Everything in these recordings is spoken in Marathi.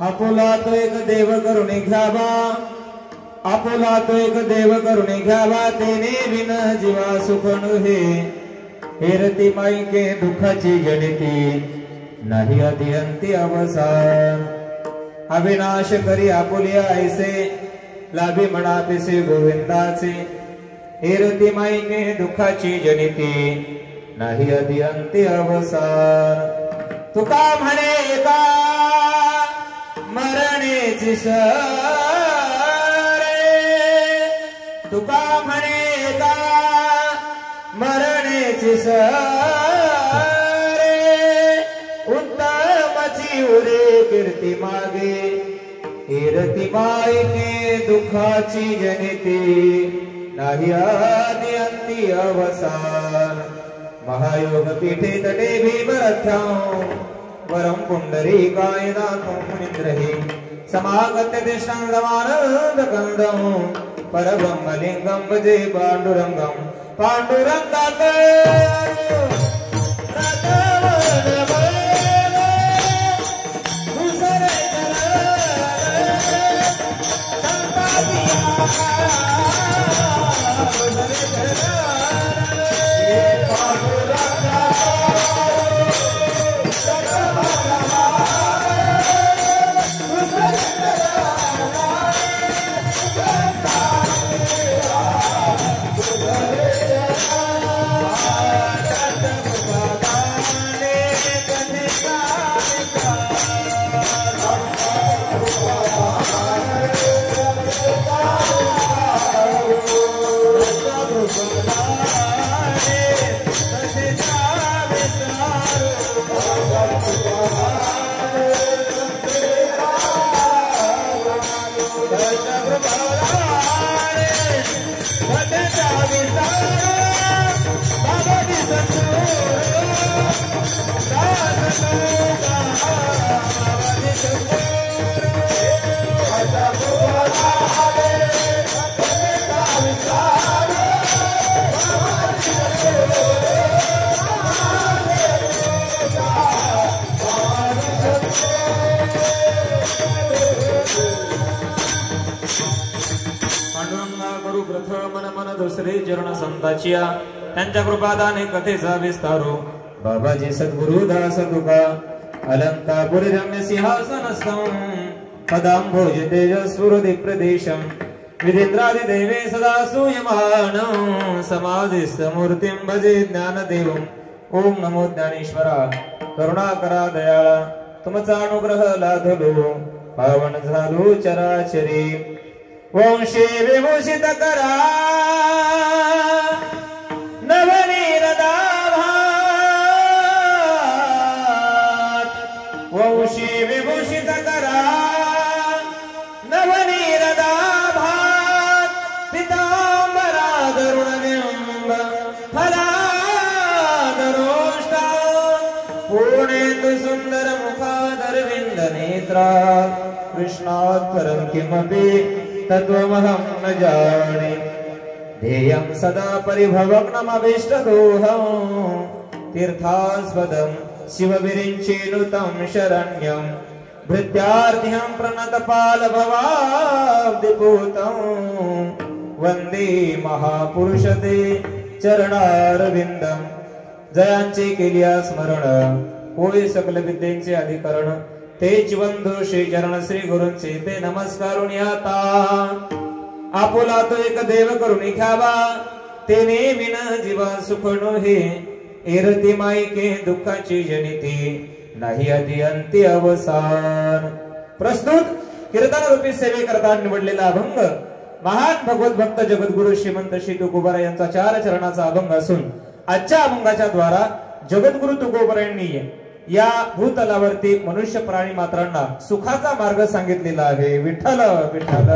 आपुला तो एक देव करुणे घ्यावा, आपुला तो एक देव करुणे घ्यावा, तेने बिन जीवा सुख नहे। हेरती माई के दुःखाची जनिती, नाही अतिअंती अवसान। अविनाश करी आपुलिया ऐसे, लाभी म्हणा पिसे गोविंदाचे। हेरती माई के दुःखाची जनिती, नाही अतिअंती अवसान। तुका म्हणे का मरणेची सरे, तुका म्हणे का मरणेची सरे। उत्तमची उरे कीर्ती मागे, हेरती माई के दुःखाची जनिती, नाही आदि अंती अवसान। महायोग पीठे तटे भीमरथ्यां, वरम पुंडरीकाय दातुं मुनीन्द्रहि। समागत्य तिष्ठन्दमानन्दकन्दं, परब्रह्मलिङ्गं भजे पाण्डुरङ्गं। दुसरे चरण संताचिया, त्यांच्या कृपादाने कथेचा विस्तारो। बाबाजी सद्गुरु दास तुका, अलंकापुरी रम्य सिंहासनस्थं, पदांभोज तेजस्फुरति प्रदेशं। विरेन्द्रादि देवे सदा सूयमानं, समाधिस्थ मूर्तिं भजे ज्ञानदेवम्। ओम नमो ज्ञानेश्वरा, करुणाकरा दयाळा, तुमचा अनुग्रह लाधलो, पावन झालो चराचरी। वंशी विभूषित करा, नवनीर दाभात। वंशी विभूषित करा, नवनीर दाभात। पितांबरा गरुडबिंब फलादरोष्टा, पूर्णेन्दु सुंदर मुखादरविंद नेत्रा। कृष्णात् परं किमपि तत्त्वमहं न जाने, ध्येयं सदा परिभवग्नमभीष्टदोहं। तीर्थास्पदं शिवविरिञ्चिनुतं शरण्यं, भृत्यार्ध्यं प्रणतपालभवाब्धिपूतं। वन्दे महापुरुषते चरणारविन्दं, जयांचे केलिया स्मरण, होय सकल विद्येचे अधिकरण। तेच बंधू श्री चरण श्री गुरूंचे ते नमस्कारून आता। आपुला तो एक देव करुणी घ्यावा, तेने बिन जीवा सुख नहे। एरती माई के दुःखाची जनिती, नाही अति अंती अवसान। प्रस्तुत कीर्तन रूपी सेवे करता निवडलेला अभंग महान भगवत भक्त जगद्गुरु श्रीमंत श्री तुकोबरा यांचा 4 चरणाचा अभंग असून, आजच्या अभंगाच्या द्वारा जगद्गुरु तुकोबरा यांनी या भूतलावरती मनुष्य प्राणी मात्रांना सुखाचा मार्ग सांगितलेला आहे। विठ्ठल विठ्ठल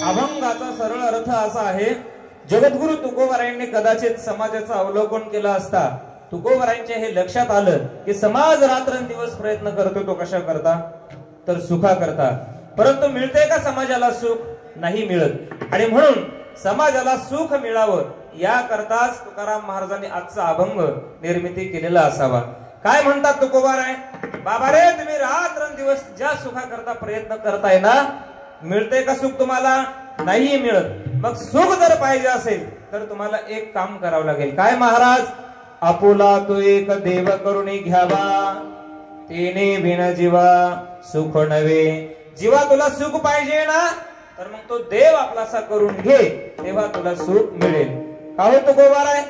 अभंगाचा सरळ अर्थ असा आहे, जगद्गुरु तुकोबारायांनी कदाचित समाजाचं अवलोकन केलं असता तुकोबारायांच्या हे लक्षात आलं की समाज रात्रंदिवस प्रयत्न करतो, तो कशा करता तर सुखा करता, परंतु मिळते का समाजाला सुख? नाही मिळत. आणि म्हणून समाजाला सुख मिळावं याकरताच तुकाराम महाराजांनी आजचा अभंग निर्मिती केलेला असावा. काय म्हणतात तुकोबाराय? बाबा रे, तुम्ही रात्रंदिवस ज्या सुखा करता प्रयत्न करताय ना, मिळते का सुख तुम्हाला? नाही मिळत. मग सुख जर पाहिजे असेल तर तुम्हाला एक काम करावं लागेल. काय महाराज? आपुला तो एक देव करून घ्यावा, तिने बिन जीवा सुख नवे. जीवा तुला सुख पाहिजे ना, तर मग तो देव आपलासा करून घे, तेव्हा तुला सुख मिळेल. का हो तुकोबाराय?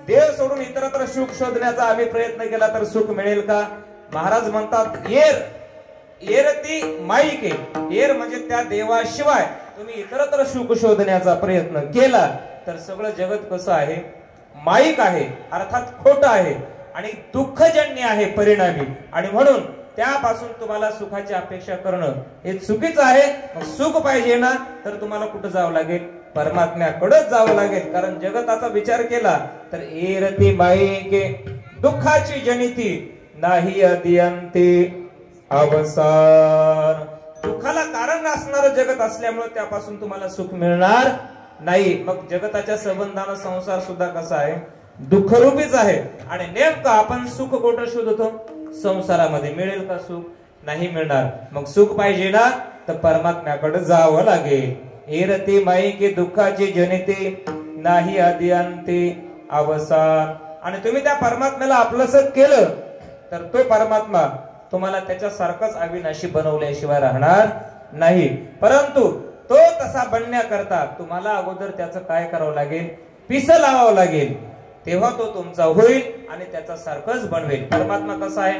देव सोडून इतरत्र सुख शोधण्याचा आम्ही प्रयत्न केला तर सुख मिळेल का? महाराज म्हणतात, येर ती माईके. येर म्हणजे त्या देवाशिवाय तुम्ही इतरत्र सुख शोधण्याचा प्रयत्न केला तर सगळं जगत कसं आहे? माईक आहे, अर्थात खोट आहे आणि दुःखजन्य आहे परिणामी. आणि म्हणून त्यापासून तुम्हाला सुखाची अपेक्षा करणं हे चुकीचं आहे. मग सुख पाहिजे ना, तर तुम्हाला कुठं जावं लागेल? परमात्म्याकडेच जावं लागेल. कारण जगताचा विचार केला तर एरती माईके दुःखाची जनिती नाही अदियंती अवसान. दुःखाला कारण असणारं जगत असल्यामुळे त्यापासून तुम्हाला सुख मिळणार नाही. मग जगताच्या संबंधानं संसार सुद्धा कसा आहे? दुःखरूपीच आहे. आणि नेमकं आपण सुख कुठं शोधतो? संसारामध्ये. मिळेल का सुख? नाही मिळणार. मग सुख पाहिजे ना, तर परमात्म्याकडे जावं लागेल. एरती माईके दुःखाची जनिती नाही अदियंती अवसान. आणि तुम्ही त्या परमात्म्याला आपलंसं केलं तर तो परमात्मा तुम्हाला त्याच्यासारखंच अविनाशी बनवल्याशिवाय राहणार नाही. परंतु तो तसा बनण्याकरता तुम्हाला अगोदर त्याचं काय करावं लागेल? पिस लावावं लागेल. तेव्हा तो तुमचा होईल आणि त्याचा सारखंच बनवेल. परमात्मा कसा आहे?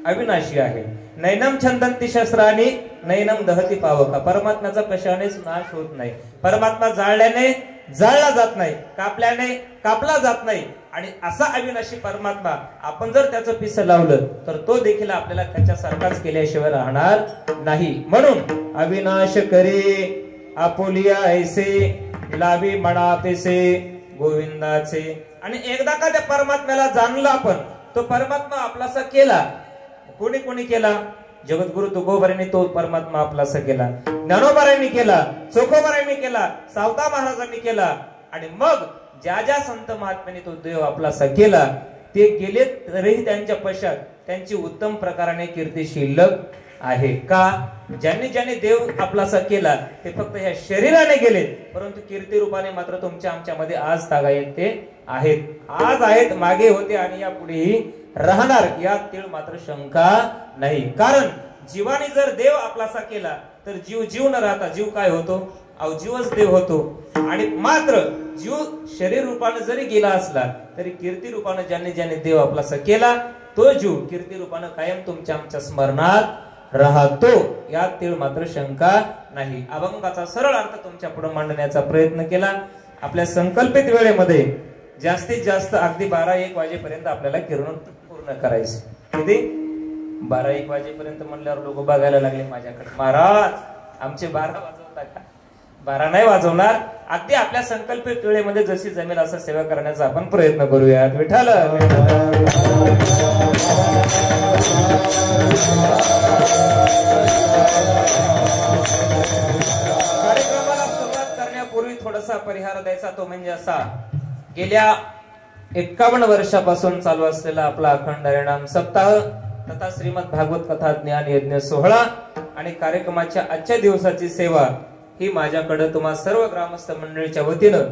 अविनाशी आहे. नैनम छंदंती शस्त्रानी नैनम दहती पावका. परमात्म्याचा कशानेच नाश होत नाही. परमात्मा जाळल्याने जाळला जात नाही, कापल्याने कापला जात नाही. आणि असा अविनाशी परमात्मा आपण जर त्याचं पिस लावलं तर तो देखील आपल्याला त्याच्यासारखाच केल्याशिवाय राहणार नाही. म्हणून अविनाश करे आपुलिया ऐसे लावी म्हणा पिसे गोविंदाचे. आणि एकदा का त्या परमात्म्याला जाणलं आपण, तो परमात्मा आपलासा केला. कोणी कोणी केला? जगद्गुरु तुकोबारायांनी तो परमात्मा आपलासा केला, ज्ञानोबारायांनी केला, चोखोबारायांनी केला, सावता महाराजांनी केला. आणि मग ज्या ज्या संत महात्म्यांनी तो देव आपलासा केला ते गेले तरीही त्यांच्या पश्चात त्यांची उत्तम प्रकाराने कीर्ती शिल्लक आहे. का? ज्यांनी ज्यांनी देव आपलासा केला ते फक्त ह्या शरीराने गेले, परंतु कीर्ती रूपाने मात्र तुमच्या आमच्यामध्ये आज तागायत ते आहेत. आज आहेत, मागे होते आणि या पुढेही राहणार, यात तीळ मात्र शंका नाही. कारण जीवाने जर देव आपलासा केला तर जीव जीव न राहता जीव काय होतो? जीवच देव होतो. आणि मात्र जीव शरीर रूपाने जरी गेला असला तरी कीर्ती रूपाने ज्यांनी ज्यांनी देव आपलासा केला तो जीव कीर्ती रूपाने कायम तुमच्या आमच्या स्मरणात राहतो, यात तीळ मात्र शंका नाही. अभंगाचा सरळ अर्थ तुमच्या पुढे मांडण्याचा प्रयत्न केला. आपल्या संकल्पित वेळेमध्ये जास्तीत जास्त अगदी 12-1 वाजेपर्यंत आपल्याला कीर्तन पूर्ण करायचे. किती? 12-1 वाजेपर्यंत म्हणल्यावर लोक बघायला लागले माझ्याकडे, महाराज आमचे 12 वाजवता का? 12 नाही वाजवणार. अगदी आपल्या संकल्पित वेळेमध्ये जशी जमेल असं सेवा करण्याचा आपण प्रयत्न करूयात. विठ्ठल कार्यक्रमाला सुरुवात करण्यापूर्वी थोडासा परिहार द्यायचा, तो म्हणजे असा, गेल्या 51 वर्षापासून चालू असलेला आपला अखंड हरिनाम सप्ताह तथा श्रीमद भागवत कथा ज्ञान यज्ञ सोहळा आणि कार्यक्रमाच्या आजच्या दिवसाची सेवा ही माझ्याकडे तुम्हा सर्व ग्रामस्थ मंडळीच्या वतीनं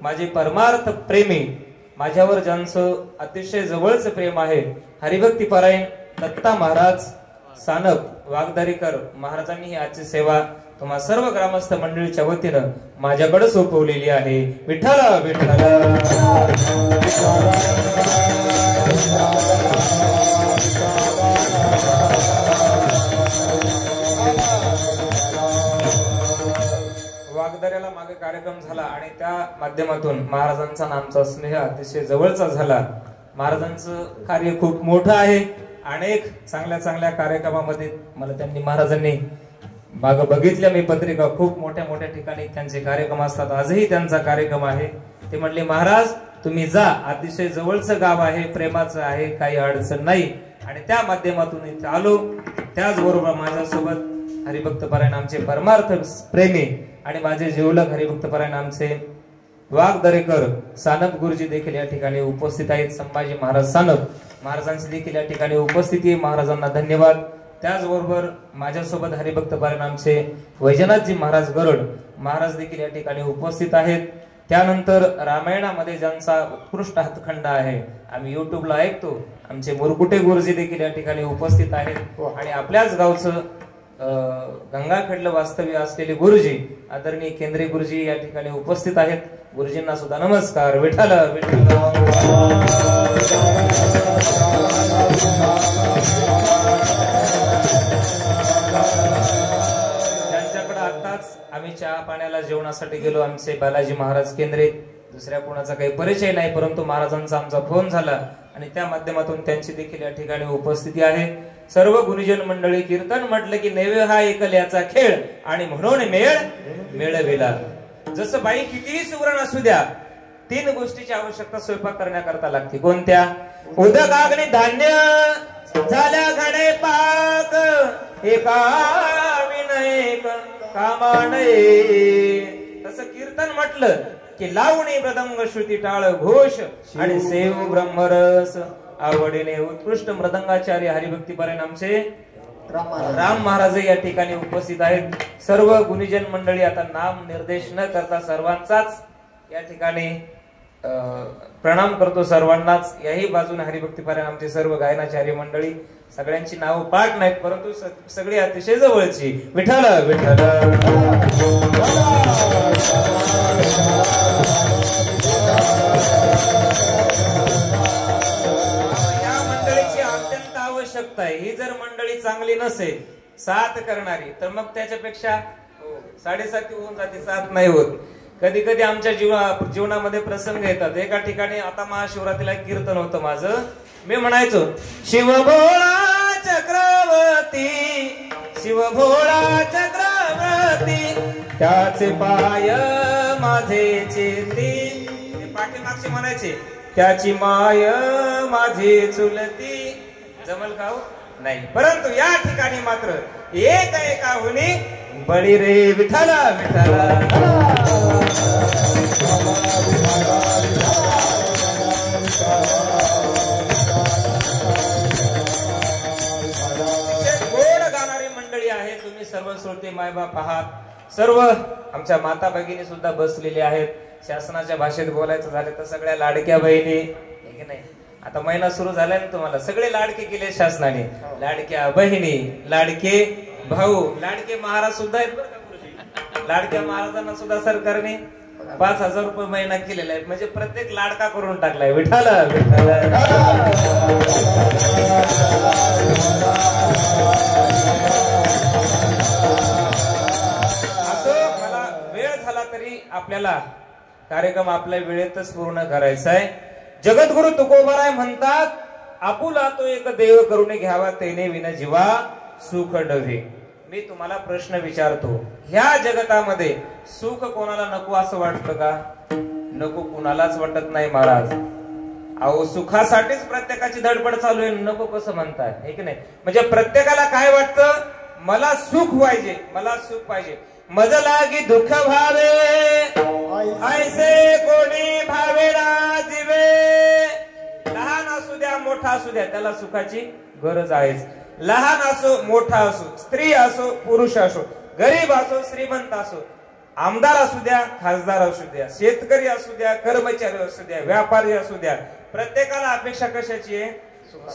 माझे परमार्थ प्रेमी, माझ्यावर ज्यांचं अतिशय जवळचं प्रेम आहे, हरिभक्ती परायण दत्ता महाराज सानप वागदारीकर महाराजांनी ही आजची सेवा तुम्हा सर्व ग्रामस्थ मंडळीच्या वतीनं माझ्याकडे सोपवलेली आहे. विठ्ठल विठ्ठल. वागदऱ्याला मागे कार्यक्रम झाला आणि त्या माध्यमातून महाराजांचा नामचा स्नेह अतिशय जवळचा झाला. महाराजांचं कार्य खूप मोठं आहे. अनेक चांगल्या चांगल्या कार्यक्रमामध्ये मला त्यांनी महाराजांनी माग बघितल्या मी पत्रिका, खूप मोठ्या मोठ्या ठिकाणी त्यांचे कार्यक्रम असतात. आजही त्यांचा कार्यक्रम आहे. ते म्हणले महाराज तुम्ही जा, अतिशय जवळचं गाव आहे, प्रेमाचं आहे, काही अडचण नाही. आणि त्या माध्यमातून इथे आलो. त्याचबरोबर माझ्यासोबत हरिभक्त परायण आमचे परमार्थ प्रेमी आणि माझे जीवलग हरिभक्त परायण आमचे वाघदरेकर सानप गुरुजी देखील या ठिकाणी उपस्थित आहेत. संभाजी महाराज सानप महाराजांची देखील या ठिकाणी उपस्थिती आहे. महाराजांना धन्यवाद. त्याचबरोबर माझ्यासोबत हरिभक्त परायण आमचे वैजनाथजी महाराज गरड महाराज देखील या ठिकाणी उपस्थित आहेत. त्यानंतर रामायणामध्ये ज्यांचा उत्कृष्ट हातखंडा आहे, आम्ही युट्यूबला ऐकतो, आमचे मुरकुटे गुरुजी देखील या ठिकाणी उपस्थित आहेत. आणि आपल्याच गावचं गंगाखेडलं वास्तव्य असलेले गुरुजी आदरणीय केंद्रीय गुरुजी या ठिकाणी उपस्थित आहेत. गुरुजींना सुद्धा नमस्कार. विठ्ठल विठ्ठल. ज्यांच्याकडे आताच आम्ही चहा पाण्याला जेवणासाठी गेलो, आमचे बालाजी महाराज केंद्रे, दुसऱ्या कोणाचा काही परिचय नाही, परंतु महाराजांचा आमचा फोन झाला आणि त्या माध्यमातून त्यांची देखील या ठिकाणी उपस्थिती आहे. सर्व गुरुजन मंडळी, कीर्तन म्हटलं की नैवे हा एकल्याचा खेळ आणि म्हणून मेळ मेळविला. जसं बाई कितीही सुवर्ण असू द्या, 3 गोष्टीची आवश्यकता स्वयंपाक करण्याकरता लागते. कोणत्या? उदक अग्नी धान्य झाल्या घडे पाक, एका विनयक कामानये. तसं कीर्तन म्हटलं की लावणी मृदंग श्रुती टाळ घोष आणि सेव ब्रह्मरस आवडीने. उत्कृष्ट मृदंगाचार्य हरिभक्ती परायण आमचे राम महाराज या ठिकाणी उपस्थित आहेत. सर्व गुणीजन मंडळी, आता नाम निर्देश न करता सर्वांचाच या ठिकाणी प्रणाम करतो सर्वांनाच. याही बाजूने हरिभक्ती परायण आमचे सर्व गायनाचार्य मंडळी, सगळ्यांची नाव पाठ नाहीत परंतु सगळी अतिशय जवळची. विठ्ठल विठ्ठल. या मंडळीची अत्यंत आवश्यकता आहे. ही जर मंडळी चांगली नसेल, साथ करणारी, तर मग त्याच्यापेक्षा 7.5 होऊन जाते, 7 नाही होत. कधी कधी आमच्या जीवनामध्ये प्रसंग येतात. एका ठिकाणी आता महाशिवरात्रीला कीर्तन होतं माझं. मी म्हणायचो शिवभोळा चक्रवर्ती, शिवभोळा चक्रवर्ती, त्याचे पाय माझे चेती. पाठीमागचे म्हणायचे त्याची माय माझी चुलती. जमल का हो? नाही. परंतु या ठिकाणी मात्र एक एका होणी बळी रे विठ्ठला विठ्ठला. गोड गाणारी मंडळी आहे. तुम्ही सर्व श्रोते मायबाप आहात. सर्व आमच्या माता भगिनी सुद्धा बसलेले आहेत. शासनाच्या भाषेत बोलायचं झालं तर सगळ्या लाडक्या बहिणी, नाही आता महिना सुरू झालाय ना तुम्हाला, सगळे लाडके केले शासनाने. लाडक्या बहिणी, लाडके भाऊ, लाडके महाराज सुद्धा आहेत बरं का. लाडक्या महाराजांना सुद्धा सरकारने 5,000 रुपये महिना केलेला आहे. म्हणजे प्रत्येक लाडका करून टाकलाय. विठ्ठल विठ्ठल. असो, मला वेळ झाला तरी आपल्याला कार्यक्रम आपल्या वेळेतच पूर्ण करायचा आहे. जगद्गुरु तुकोबाराय म्हणतात, आपुला तो एक देव करून घ्यावा, तेने विना जीवा सुख डवे. मी तुम्हाला प्रश्न विचारतो, ह्या जगतामध्ये सुख कोणाला नको असं वाटतं का? नको, कुणालाच वाटत नाही महाराज. अहो, सुखासाठीच प्रत्येकाची धडपड चालू आहे. नको कसं म्हणताय, हे की नाही? म्हणजे प्रत्येकाला काय वाटतं? मला सुख पाहिजे, मला सुख पाहिजे. मज लागी दुःख भावे, ऐसे कोणी भावेना जीवे. लहान असू द्या मोठा असू द्या, त्याला सुखाची गरज आहेच. लहान असो मोठा असो, स्त्री असो पुरुष असो, गरीब असो श्रीमंत असो, आमदार असू द्या खासदार असू द्या, शेतकरी असू द्या कर्मचारी असू द्या व्यापारी असू द्या, प्रत्येकाला अपेक्षा कशाची आहे?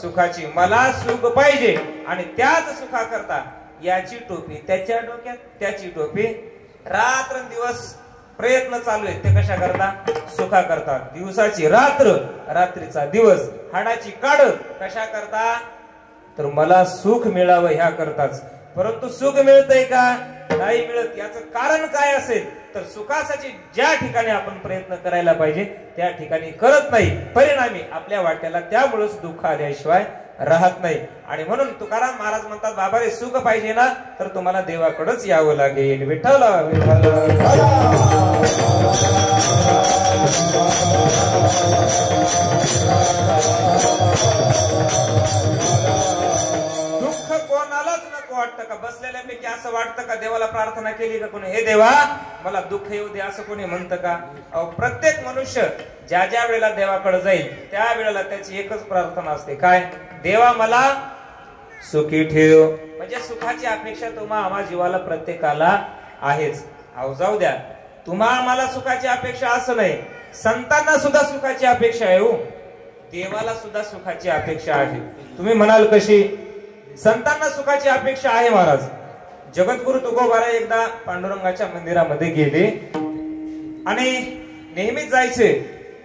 सुखाची. मला सुख पाहिजे आणि त्याच सुखा करता याची टोपी त्याच्या डोक्यात, त्याची टोपी. रात्र दिवस प्रयत्न चालू आहेत. ते कशा करता? सुखा करता. दिवसाची रात्र, रात्रीचा दिवस. हाडाची काढ कशा करता? तर मला सुख मिळावं ह्या करताच. परंतु सुख मिळतंय का? नाही मिळत. याचं कारण काय असेल तर सुखासाठी ज्या ठिकाणी आपण प्रयत्न करायला पाहिजे त्या ठिकाणी करत नाही. परिणामी आपल्या वाट्याला त्यामुळेच दुःख आल्याशिवाय राहत नाही. आणि म्हणून तुकाराम महाराज म्हणतात, बाबा रे सुख पाहिजे ना तर तुम्हाला देवाकडेच यावं लागेल. विठ्ठल विठ्ठल. दुःख कोणालाच नको वाटतं का? बसलेल्यापैकी असं वाटतं का देवाला प्रार्थना केली का कोणी, हे देवा मला दुःख येऊ दे, असं कोणी म्हणतं का? प्रत्येक मनुष्य ज्या ज्या वेळेला देवाकडे जाईल त्या वेळेला त्याची एकच प्रार्थना असते, काय? देवा मला सुखी ठेव. म्हणजे सुखाची अपेक्षा तुम्हा आम्हा जीवाला प्रत्येकाला आहेच. अहो जाऊ द्या, तुम्हा आम्हाला सुखाची अपेक्षा असं नाही, संतांना सुद्धा सुखाची अपेक्षा आहे. हो, देवाला सुद्धा सुखाची अपेक्षा आहे. तुम्ही म्हणाल कशी? संतांना सुखाची अपेक्षा आहे महाराज. जगद्गुरु तुकोबाराय एकदा पांडुरंगाच्या मंदिरामध्ये गेले आणि नेहमीच जायचे,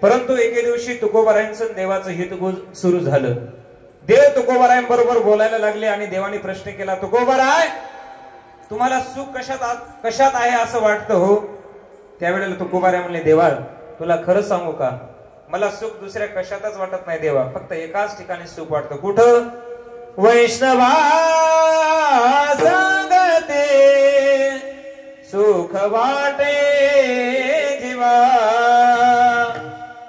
परंतु एके दिवशी तुकोबारायांचं देवाचं हितगुज सुरू झालं. देव तुकोबारायांबरोबर बोलायला लागले आणि देवाने प्रश्न केला, तुकोबाराय तुम्हाला सुख कशात आहे असं वाटतं हो? त्यावेळेला तुकोबाराय म्हणले, देवा तुला खरं सांगू का, मला सुख दुसऱ्या कशातच वाटत नाही देवा, फक्त एकाच ठिकाणी सुख वाटतं. कुठं? वैष्णवा संगते सुख वाटे जीवा,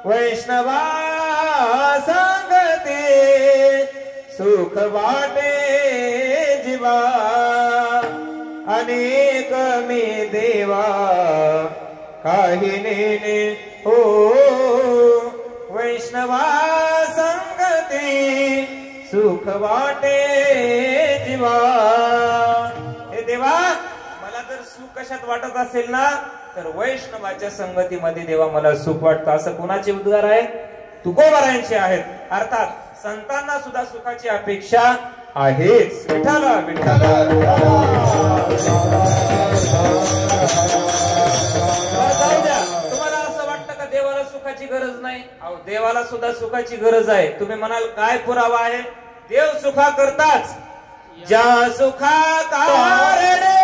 वैष्णवा संगते सुख वाटे जीवा, अनेक मी देवा काही नेने हो, वैष्णवा संगती सुख वाटे जीवा. हे देवा मला जर सुख कशात वाटत असेल ना तर वैष्णवाच्या संगतीमध्ये देवा मला सुख वाटतं. असं कोणाचे उद्गार आहेत? तुकोबारायांचे आहेत. अर्थात संतांना सुद्धा सुखाची अपेक्षा आहेच. विठ्ठल विठ्ठल. तुम्हाला असं वाटतं का देवाला सुखाची गरज नाही? अहो देवाला सुद्धा सुखाची गरज आहे. तुम्ही म्हणाल काय पुरावा आहे? देव सुखा करताच, ज्या सुखा कारणे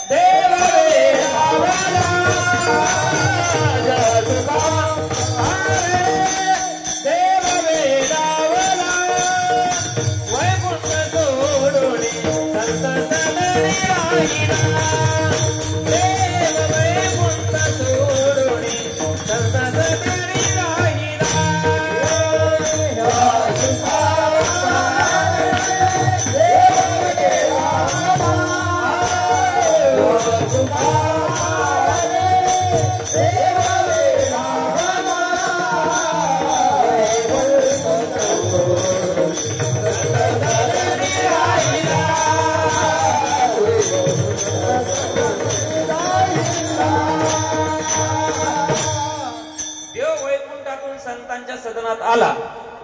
देव वेडावला, ज्या सुखा कारणे देव वेडावला, वैकुंठ सोडून संत सदरी राहिला, देव वैकुंठ सोडून संत सदरी राहिला. संतांच्या सदनात आला.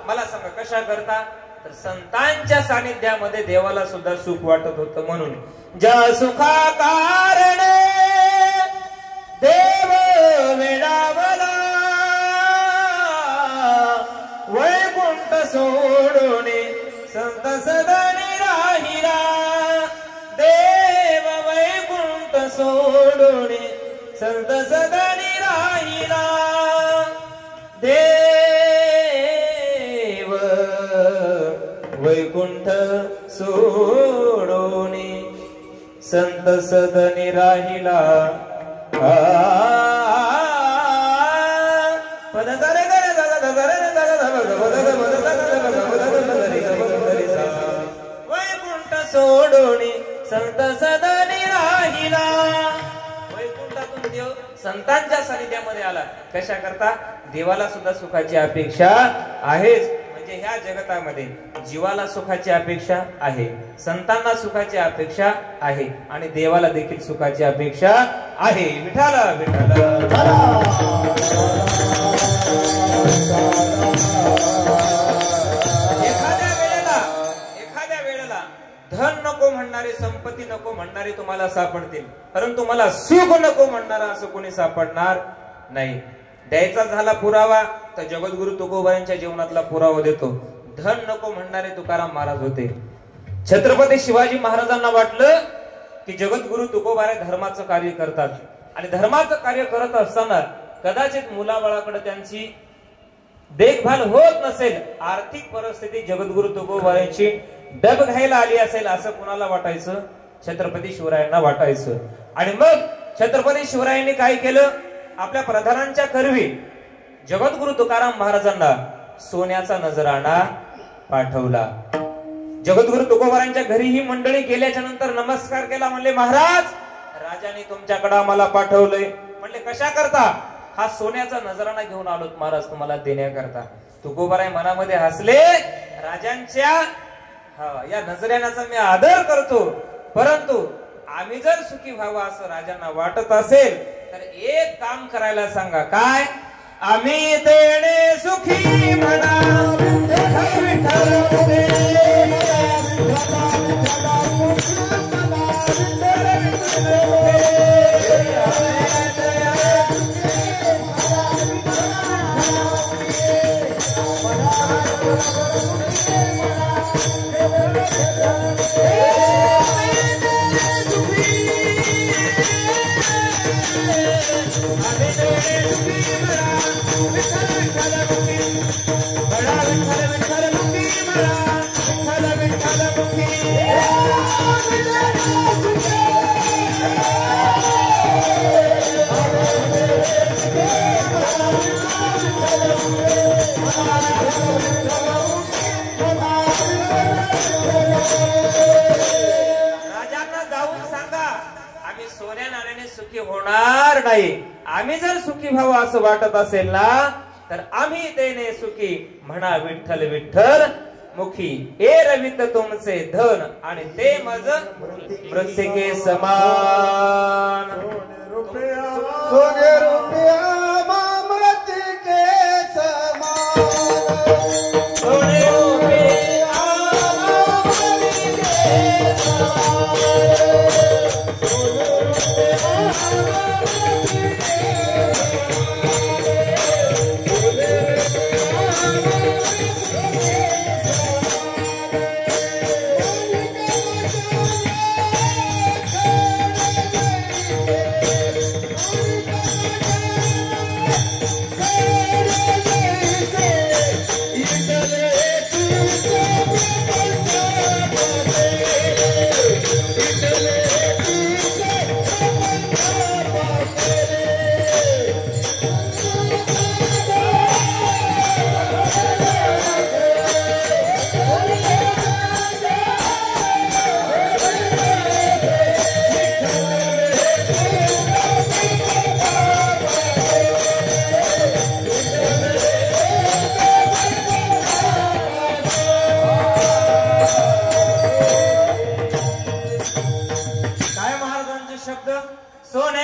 मला सांगा कशा करता? तर संतांच्या सानिध्यामध्ये देवाला सुद्धा सुख वाटत होतं. म्हणून ज्या सुखा कारणे देव वेडावला, वैकुंठ सोडून संत सदनी राहिला, देव वैकुंठ सोडून संत सदनी राहिला, देव वैकुंठ सोडून संत सदनी राहिला. वैकुंठ सोडून संत सदनी राहिला. वैकुंठातून देव संतांच्या सानिध्यामध्ये आला. कशा करता? देवाला सुद्धा सुखाची अपेक्षा आहेच. म्हणजे ह्या जगतामध्ये जीवाला सुखाची अपेक्षा आहे, संतांना सुखाची अपेक्षा आहे आणि देवाला देखील सुखाची अपेक्षा आहे. विठ्ठल विठ्ठल. एखाद्या वेळेला धन नको म्हणणारे, संपत्ती नको म्हणणारे तुम्हाला सापडतील, परंतु मला सुख नको म्हणणारा असं कोणी सापडणार नाही. द्यायचा झाला पुरावा तर जगद्गुरु तुकोबारायांच्या जीवनातला पुरावा देतो. धन नको म्हणणारे तुकाराम महाराज होते. छत्रपती शिवाजी महाराजांना वाटलं की जगद्गुरु तुकोबाराय धर्माचं कार्य करतात आणि धर्माचं कार्य करत असताना कदाचित मुलाबाळाकडे त्यांची देखभाल होत नसेल, आर्थिक परिस्थिती जगद्गुरु तुकोबारायांची डब घ्यायला आली असेल असं कुणाला वाटायचं? छत्रपती शिवरायांना वाटायचं. आणि मग छत्रपती शिवरायांनी काय केलं? आपल्या प्रधानांच्या करवी जगद्गुरु तुकाराम महाराजांना सोन्याचा नजराणा पाठवला. जगद्गुरु तुकोबारायांच्या घरी ही मंडळी गेल्याच्या नंतर नमस्कार केला. म्हणले, महाराज, राजाने तुमच्याकडे आम्हाला पाठवलंय. म्हणले, कशा करता? हा सोन्याचा नजराणा घेऊन आलोत महाराज तुम्हाला देण्याकरता. तुकोबाराय मनामध्ये हसले. राजांच्या या नजराण्याचा मी आदर करतो, परंतु आम्ही जर सुखी व्हावं असं राजांना वाटत असेल तर एक काम करायला सांगा. काय? आम्ही देणे सुखी म्हणा. राजांना जाऊन सांगा, आम्ही सोन्या नाण्याने सुखी होणार नाही. आम्ही जर सुखी व्हावं असं वाटत असेल ना तर आम्ही देणे सुखी म्हणा विठ्ठल विठ्ठल मुखी. हे रवित तुमचे धन आणि ते मज मृत्तिके समान. सोने रुपया मृत्तिके समान. सोने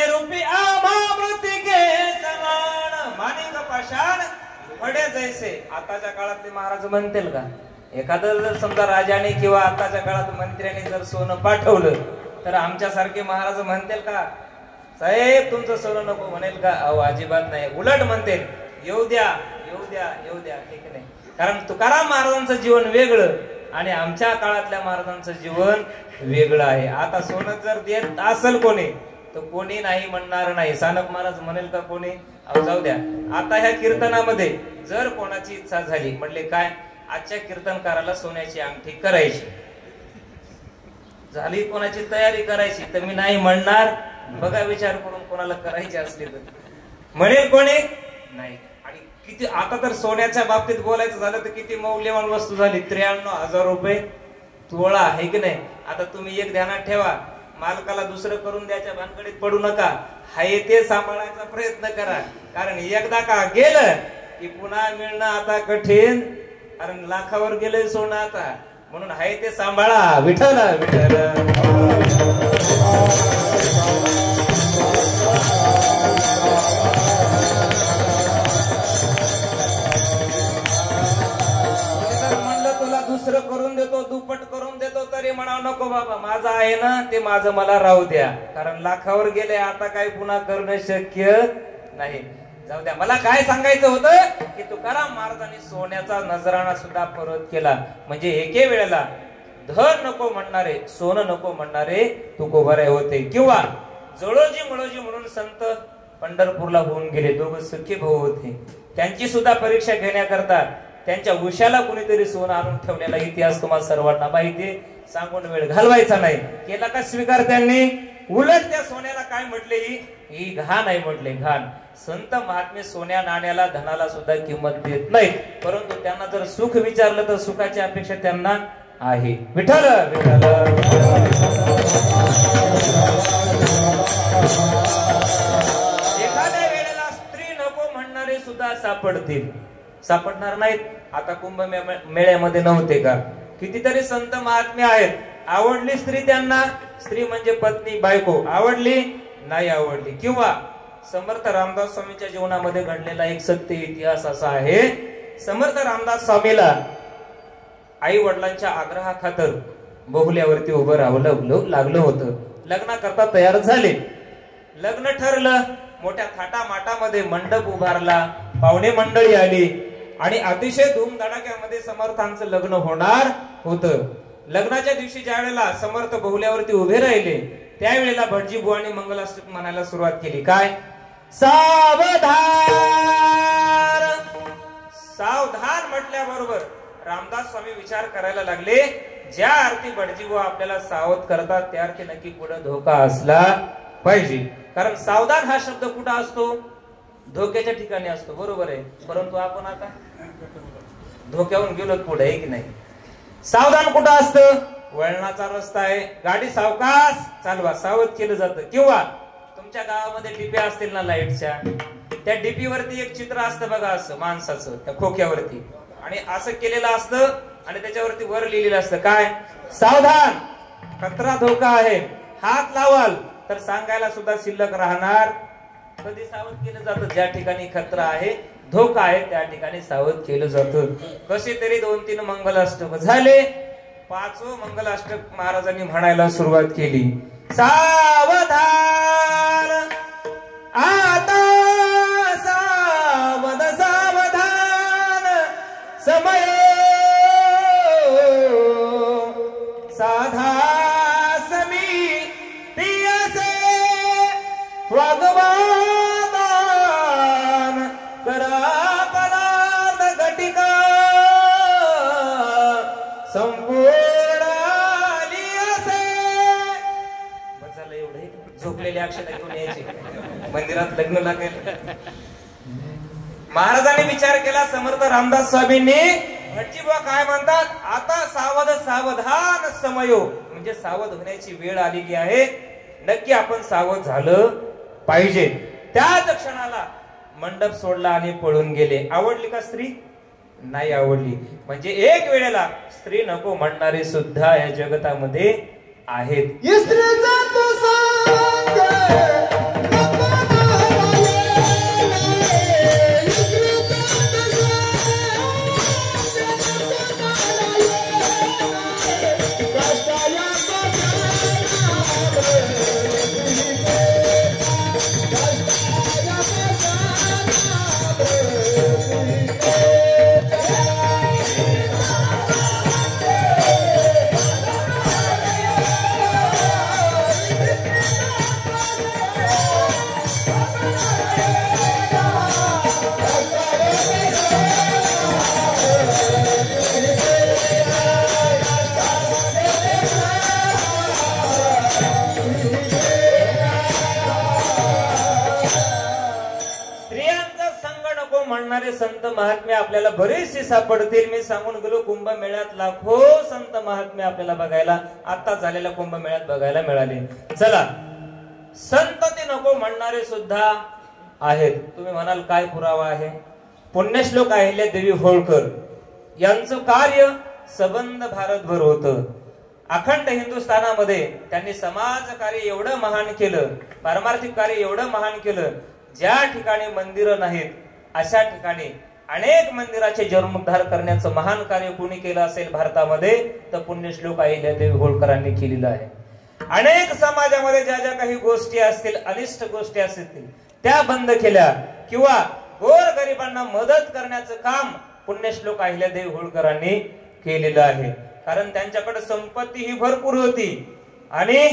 रुपया मृत्तिके आताच्या काळातले महाराज म्हणतील का? एखादं जर समजा राजाने किंवा आताच्या काळात मंत्र्याने जर सोनं पाठवलं तर आमच्यासारखे महाराज म्हणतील का साहेब तुमचं सोनं नको म्हणेल का? अहो अजिबात नाही. उलट म्हणते येऊ द्या येऊ द्या येऊ द्या. ठीक नाही, कारण तुकाराम महाराजांचं जीवन वेगळं आणि आमच्या काळातल्या महाराजांचं जीवन वेगळं आहे. आता सोनं जर देत असेल कोणी तर कोणी नाही म्हणणार नाही. सानप महाराज म्हणेल का कोणी? अहो जाऊ द्या. आता ह्या कीर्तनामध्ये जर कोणाची इच्छा झाली म्हणले काय आजच्या कीर्तनकाराला सोन्याची अंगठी करायची झाली, कोणाची तयारी करायची तर मी नाही म्हणणार. बघा विचार करून कोणाला करायची असली तर म्हणेल कोणी नाही. आणि किती आता तर सोन्याच्या बाबतीत बोलायचं झालं तर किती मौल्यवान वस्तू झाली. 93,000 रुपये तोळा आहे की नाही. आता तुम्ही एक ध्यानात ठेवा, मालकाला दुसरं करून द्यायच्या भानगडीत पडू नका. हाय ते सांभाळायचा प्रयत्न करा, कारण एकदा का गेलं की पुन्हा मिळणं आता कठीण. कारण लाखावर गेलंय सोनं आता, म्हणून हाय ते सांभाळा. विठ्ठल विठ्ठल. तुला दुसरं करून देतो, दुप्पट करून देतो तरी म्हणा नको बाबा, माझं आहे ना ते माझं मला राहू द्या. कारण लाखावर गेले आता काही पुन्हा करणं शक्य नाही. जाऊ द्या. मला काय सांगायचं होतं की तुकाराम महाराजांनी सोन्याचा नजराणा सुद्धा परत केला. म्हणजे एके वेळेला धन नको म्हणणारे, सोनं नको म्हणणारे तुकोबाराय होते. किंवा जळोजी मळोजी म्हणून संत पंढरपूरला होऊन गेले. दोघं सख्खे भाऊ होते. त्यांची सुद्धा परीक्षा घेण्याकरता त्यांच्या उशाला कुणीतरी सोनं आणून ठेवलेला इतिहास तुम्हाला सर्वांना माहिती. सांगून वेळ घालवायचा नाही. केला का स्वीकार त्यांनी. उलट त्या सोन्याला काय म्हटले, ही घाण आहे म्हटले, घाण. संत महात्मे सोन्या नाण्याला धनाला सुद्धा किंमत देत नाहीत. परंतु त्यांना जर सुख विचारलं तर सुखाची अपेक्षा त्यांना आहे. विठ्ठल विठ्ठल. एखाद्या वेळेला स्त्री नको म्हणणारे सुद्धा सापडतील. सापडणार नाहीत. आता कुंभ मेळ्यामध्ये नव्हते का कितीतरी संत महात्मे आहेत. आवडली स्त्री त्यांना. स्त्री म्हणजे पत्नी बायको. आवडली नाही आवडली. किंवा समर्थ रामदास स्वामींच्या जीवनामध्ये घडलेला एक सत्य इतिहास असा आहे. समर्थ रामदास स्वामीला आई वडिलांच्या आग्रहाखातर बहुल्यावरती उभं राहावं लागलं होतं. लग्नाकरता तयार झाले. लग्न ठरलं. मोठ्या थाटामाटामध्ये मंडप उभारला. पाहुणे मंडळी आली आणि अतिशय धूमधडाक्यामध्ये समर्थांचं लग्न होणार होतं. लग्नाच्या दिवशी ज्या वेळेला समर्थ बहुल्यावरती उभे राहिले त्यावेळेला भटजी बुवांनी मंगलाष्टक म्हणायला सुरुवात केली. काय? सावधान. सावधान म्हटल्याबरोबर रामदास स्वामी विचार करायला लागले, ज्या अर्थी भटजी बुवा आपल्याला सावध करतात त्या अर्थी नक्की पुढे धोका असला पाहिजे. कारण सावधान हा शब्द कुठं असतो? धोक्याच्या ठिकाणी असतो. बरोबर आहे. परंतु आपण आता धोक्यावरून गेलो पुढे, आहे की नाही? सावधान कुठं असतं? वळणाचा रस्ता आहे, गाडी सावकाश चालवा, सावध केलं जातं. किंवा तुमच्या गावामध्ये डिप्या असतील ना लाईटच्या, त्या डिपीवरती एक चित्र असतं बघा, असं माणसाचं त्या खोक्यावरती, आणि असं केलेलं असतं आणि त्याच्यावरती वर लिहिलेलं असतं काय? सावधान, खतरा, धोका आहे. हात लावाल तर सांगायला सुद्धा शिल्लक राहणार. कधी सावध केलं जातं? ज्या ठिकाणी खतरा आहे, धोका आहे, त्या ठिकाणी सावध केलं जातं. कसे तरी 2-3 मंगलाष्टक झाले. 5वं मंगलाष्टक महाराजांनी म्हणायला सुरुवात केली. सावधान आता सावध सावधान समय साधा समी पियसे वागवादान करा पराद घटिका संपूर्ण लियसे. बचायला एवढे झोपलेले अक्षर ऐकून यायचे. मंदिरात लग्न लागेल. महाराजांनी विचार केला. समर्थ रामदास स्वामींनी, भटजी बुवा काय म्हणतात? आता सावध सावधान समयो, म्हणजे सावध होण्याची वेळ आलेली आहे. नक्की आपण सावध झालं पाहिजे. त्याच क्षणाला मंडप सोडला आणि पळून गेले. आवडली का स्त्री? नाही आवडली. म्हणजे एक वेळेला स्त्री नको म्हणणारे सुद्धा या जगतामध्ये आहेत. संत महात्मे आपल्याला बरेचसे सापडतील. मी सांगून गेलो, कुंभमेळ्यात लाखो संत महात्मे आपल्याला बघायला, आता झालेल्या कुंभमेळ्यात बघायला मिळाले. चला, संतती नको म्हणणारे सुद्धा आहेत. तुम्ही म्हणाल काय पुरावा आहे? पुण्यश्लोक अहिल्यादेवी होळकर यांचं कार्य सबंध भारतभर होतं. अखंड हिंदुस्थानामध्ये त्यांनी समाज कार्य एवढं महान केलं, पारमार्थिक कार्य एवढं महान केलं. ज्या ठिकाणी मंदिरं नाहीत अशा ठिकाणी अनेक मंदिराचे जीर्णोद्धार करण्याचं महान कार्य कोणी केलं असेल भारतामध्ये तर पुण्यश्लोक अहिल्यादेवी होळकरांनी केलेलं आहे. अनेक समाजामध्ये ज्या ज्या काही गोष्टी असतील, अनिष्ट गोष्टी असतील, त्या बंद केल्या. किंवा गोरगरिबांना मदत करण्याचं काम पुण्यश्लोक अहिल्यादेवी होळकरांनी केलेलं आहे. कारण त्यांच्याकडे संपत्ती ही भरपूर होती आणि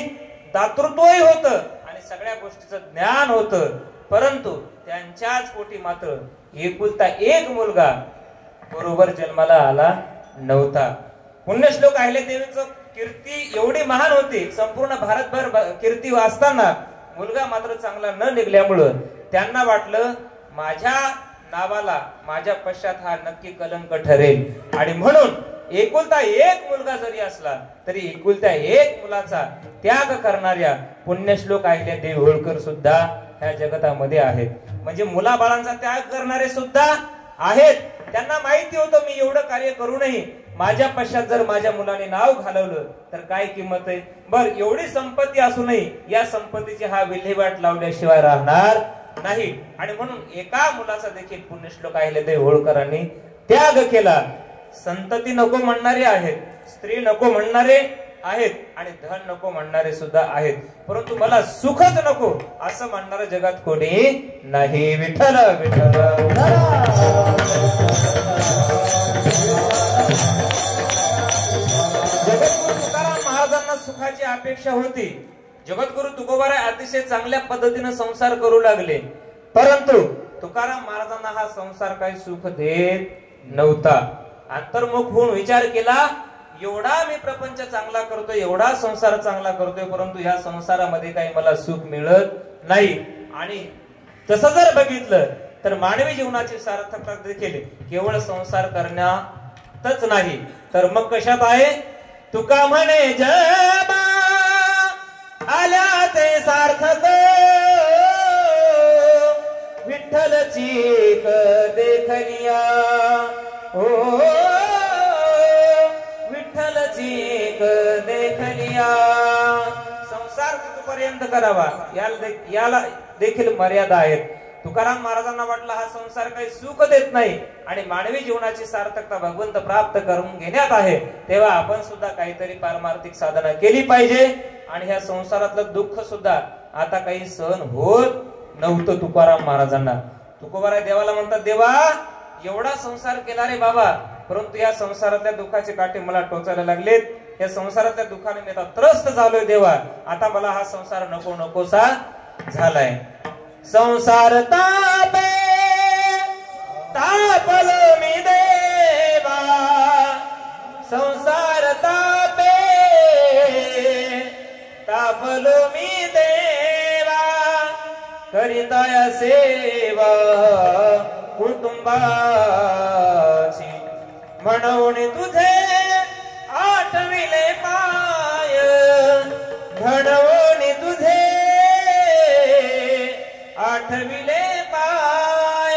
दातृत्वही होतं आणि सगळ्या गोष्टीचं ज्ञान होतं, परंतु त्यांच्याच पोटी मात्र एकुलता एक मुलगा बरोबर जन्माला आला नव्हता. पुण्यश्लोक अहिल्यादेवीचं कीर्ती एवढी महान होती, संपूर्ण भारतभर कीर्ती असताना मुलगा मात्र चांगला न निघल्यामुळं त्यांना वाटलं माझ्या नावाला माझ्या पश्चात हा नक्की कलंक ठरेल, आणि म्हणून एकुलता एक मुलगा जरी असला तरी एकुलत्या एक मुलाचा त्याग करणाऱ्या पुण्यश्लोक अहिल्यादेवी होळकर सुद्धा ह्या जगतामध्ये आहेत. म्हणजे मुलाबाळांचा त्याग करणारे सुद्धा आहेत. त्यांना माहिती होतं मी एवढं कार्य करूनही माझ्या पश्चात जर माझ्या मुलाने नाव घालवलं तर काय किंमत आहे. बर, एवढी संपत्ती असूनही या संपत्तीची हा विल्हेवाट लावल्याशिवाय राहणार नाही, आणि म्हणून एका मुलाचा देखील पुण्यश्लोक अहिल्यादेवी होळकरांनी त्याग केला. संतती नको म्हणणारे आहेत, स्त्री नको म्हणणारे आहेत, आणि धन नको म्हणणारे सुद्धा आहेत, परंतु मला सुखच नको असं म्हणणारं जगात कोणी नाही. विठ्ठल विठ्ठल. जगद्गुरु तुकाराम महाराजांना सुखाची अपेक्षा होती. जगद्गुरु तुकोबाराय अतिशय चांगल्या पद्धतीने संसार करू लागले, परंतु तुकाराम महाराजांना हा संसार काही सुख देत नव्हता. अंतर्मुख होऊन विचार केला, एवढा मी प्रपंच चांगला करतोय, एवढा संसार चांगला करतोय, परंतु या संसारामध्ये काही मला सुख मिळत नाही. आणि तसं जर बघितलं तर मानवी जीवनाची सार्थकता देखील केवळ संसार करण्यातच नाही, तर मग कशात आहे. तुका म्हणे जमा आल्या ते सार्थक, विठ्ठलची देखलिया ओ विठ्ठलची देखलिया. संसार कुठपर्यंत करावा याला देखील मर्यादा आहेत. तुकाराम महाराजांना वाटलं हा संसार काही सुख देत नाही आणि मानवी जीवनाची सार्थकता भगवंत प्राप्त करून घेण्यात आहे, तेव्हा आपण सुद्धा काहीतरी पारमार्थिक साधना केली पाहिजे. आणि ह्या संसारातलं दुःख सुद्धा आता काही सहन होत नव्हतं तुकाराम महाराजांना. तुकोबाराय देवाला म्हणतात, देवा एवढा संसार केला रे बाबा, परंतु या संसारातल्या दुःखाचे काटे मला टोचायला लागलेत. या संसारातल्या दुःखाने मी आता त्रस्त झालोय देवा, आता मला हा संसार नको नकोसा झालाय. संसार तापे तापलो मी देवा, संसार तापे तापलो मी देवा, करिताया सेवा कुटुंबाची, म्हणून तुझे आठविले पाय, घडवून तुझे आठविले पाय.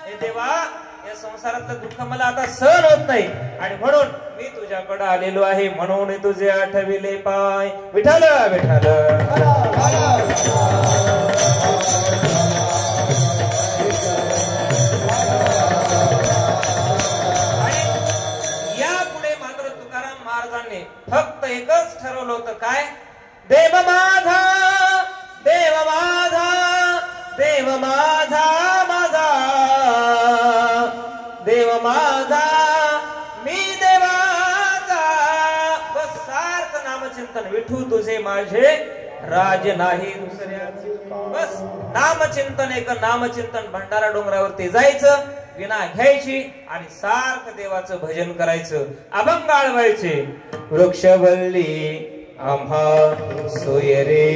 हे देवा, या संसारातलं दुःख मला आता सहन होत नाही, आणि म्हणून मी तुझ्याकडे आलेलो आहे, म्हणून तुझे आठविले पाय. विठ्ठल विठ्ठल. फक्त एकच ठरवलं होतं, काय. देव माझा देव माझा देव माझा माझा देव माझा मी देवाचा. बस सारखं नामचिंतन, विठू तुझे माझे राज नाही दुसऱ्याचे. बस नामचिंतन, एक नामचिंतन. भंडारा डोंगरावरती जायचं, विना घ्यायची आणि सारखं देवाचं भजन करायचं, अभंग आळवायचे. वृक्षवल्ली आम्हा सोयरे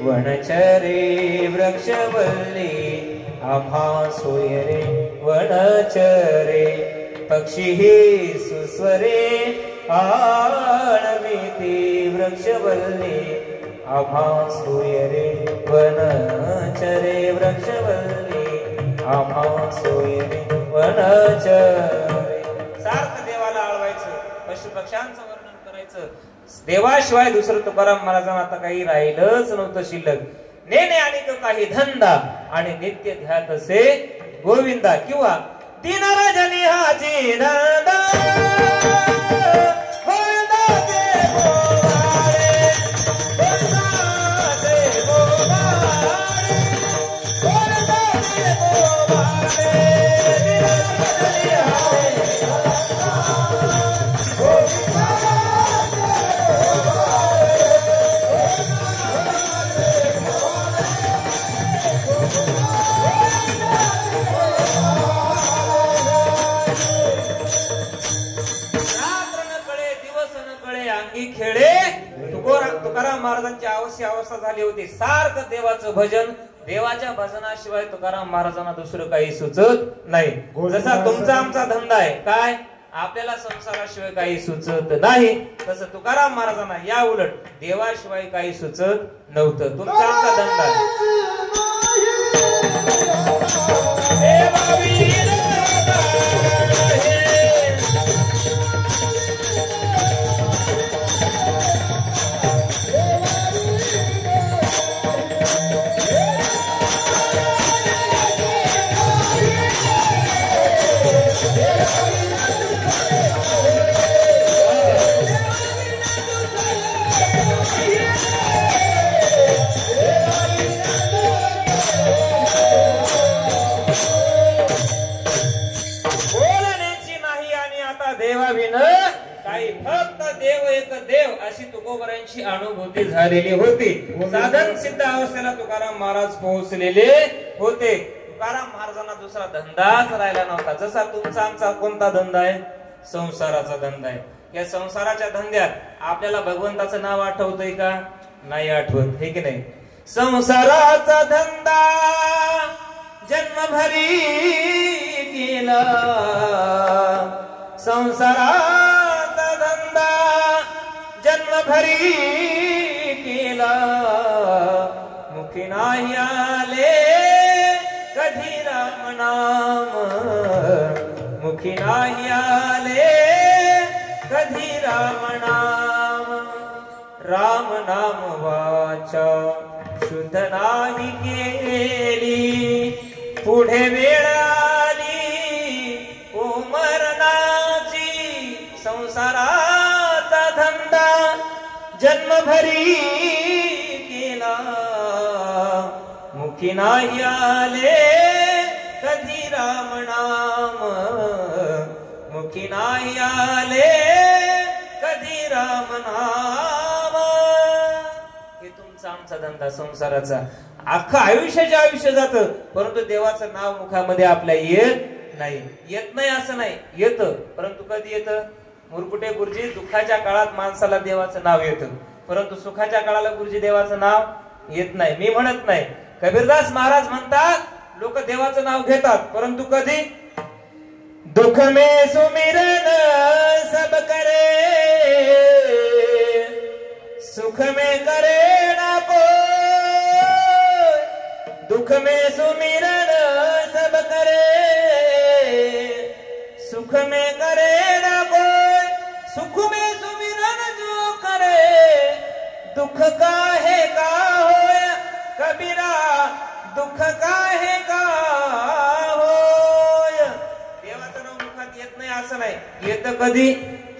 वनचरे, वृक्षवल्ली आम्हा सोयरे वनचरे, पक्षी सुस्वरे आणविती. वृक्षवल्ली आम्हा सोयरे वनचरे, वृक्षवल्ली आम्हा सोयरे वनचरे. सारखं देवाला आळवायचं, पशु पक्ष्यांचं वर्णन करायचं. देवाशिवाय दुसरं तुकाराम महाराजांना आता काही राहिलंच नव्हतं शिल्लक. नेणे आणि तो काही धंदा आणि नित्य ध्यात असे गोविंदा, किंवा दिन रजनी हाची नंदा. महाराजांची अवश्य अवस्था झाली होती, सारखं देवाचं भजन, देवाच्या भजनाशिवाय तुकाराम महाराजांना दुसरं काही सुचत नाही. जसा तुमचा आमचा धंदा आहे, काय आपल्याला संसाराशिवाय काही सुचत नाही, तसं तुकाराम महाराजांना या उलट देवाशिवाय काही सुचत नव्हतं. तुमचा आमचा धंदा तुकोबरांची अनुभूती झालेली होती. साधन सिद्ध अवस्थेला तुकाराम महाराज पोहोचलेले होते. तुकाराम महाराजांना दुसरा धंदाच राहिला नव्हता. जसा तुमचा आमचा कोणता धंदा आहे, संसाराचा धंदा आहे. या संसाराच्या धंद्यात आपल्याला भगवंताचं नाव आठवतंय का, नाही आठवत, हे की नाही. संसाराचा धंदा जन्मभरी केला, संसाराचा धंदा जन्मभरी केला, मुखी नाही आले कधी राम नाम, मुखी नाही आले कधी राम नाम. राम नाम वाचा शुद्ध नाही केली, पुढे वेळ आली मरणाची. संसाराचा धंदा जन्मभरी केला, मुखी नाही आले कधी राम नाम, मुखी नाही आले कधी राम नाम. हे तुमचा आमचा धंदा संसाराचा. अख्खं आयुष्याचे आयुष्य जात, परंतु देवाचं नाव मुखामध्ये आपल्या येत नाही. येत नाही असं नाही, येतं, परंतु कधी येतं. मुरकुटे गुरुजी, दुःखाच्या काळात माणसाला देवाचं नाव येतं, परंतु सुखाच्या काळाला गुरुजी देवाचं नाव येत नाही. मी म्हणत नाही, कबीरदास महाराज म्हणतात, लोक देवाचं नाव घेतात, परंतु कधी. दुख में सुमिरन सब करे, सुख में करे ना कोई. दुख में सुमिरन सब करे, सुख में करे ना कोई. सुख में सुमिरन जो करे, दुख काहे का होय कबीरा, दुःख काहे का होय. देवाचं नाव मुखात येत नाही असं नाही, येतं कधी,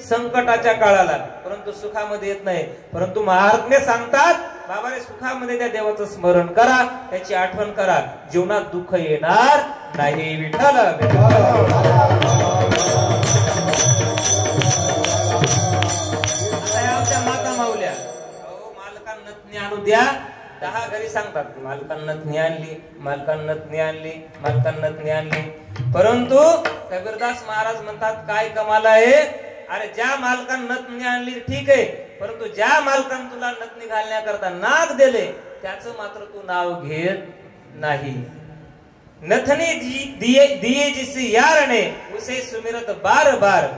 संकटाच्या काळाला, परंतु सुखामध्ये येत नाही. परंतु महात्मे सांगतात, बाबा रे, सुखामध्ये त्या देवाचं स्मरण करा, त्याची आठवण करा, जीवनात दुःख येणार नाही. विठ्ठल माता माऊल्या, मालकांना ज्ञान द्या, 10 घरी सांगतात, मालकांना ज्ञान आणली, मालकांना ज्ञान आणली, मालकांना ज्ञान आणली. परंतु कबीरदास महाराज म्हणतात, काय कमाल आहे. अरे, ज्या मालकांना नथनी आणली ठीक आहे, परंतु ज्या मालकांना तुला नथनी घालण्याकरता नाक दिले, त्याचं मात्र तू नाव घेत नाही. नथनी दिए जिस यार ने उसे सुमिरत बार बार,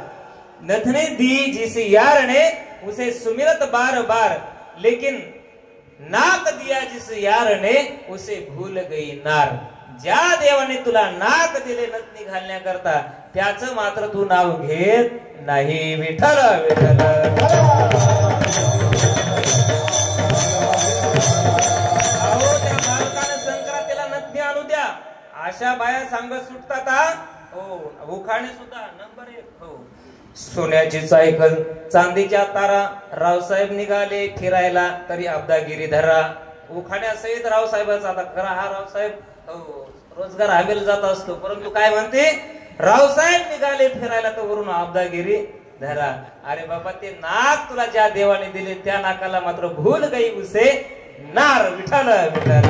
नथनी दी जिस यार ने उसे सुमिरत बार बार, लेकिन नाक दिया जिस यार ने उसे भूल गई नार. ज्या देवाने तुला नाक दिले नथनी घालण्याकरता, त्याचं मात्र तू नाव घेत नाही. विठ्ठल विठ्ठल. अहो, त्या मालकाने संक्रांतीला नथनी आणू द्या, अशा बाया सांगत सुटतात. हो, उखाणे सुद्धा नंबर 1. हो, सोन्याची सायकल, चांदीच्या तारा, रावसाहेब निघाले फिरायला तरी अब्दागिरी धरा. उखाण्यासहित रावसाहेबाचा आता खरा हा रावसाहेब रोजगार हवेला जात असतो, परंतु काय म्हणते, रावसाहेब निघाले फिरायला तर वरून अब्दागिरी धरा. अरे बाबा, ते नाक तुला ज्या देवाने दिले, त्या नाकाला मात्र भूल गई उसे नार. विठ्ठल विठ्ठल.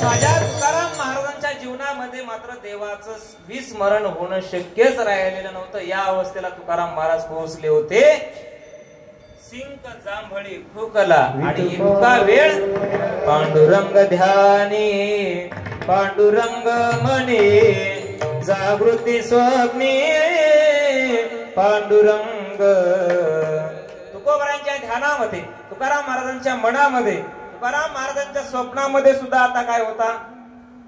माझ्या तुकाराम महाराजांच्या जीवनामध्ये मात्र देवाचं विस्मरण स्मरण होणं शक्यच राहिलेलं नव्हतं. या अवस्थेला तुकाराम महाराज पोहोचले होते. सिंक जांभळी खोकला आणि इतका वेळ पांडुरंग ध्यानी पांडुरंग मनी जागृती स्वप्नी पांडुरंग. तुकोबरांच्या ध्यानामध्ये, तुकाराम महाराजांच्या मनामध्ये, तुकाराम महाराजांच्या स्वप्नामध्ये सुद्धा आता काय होता?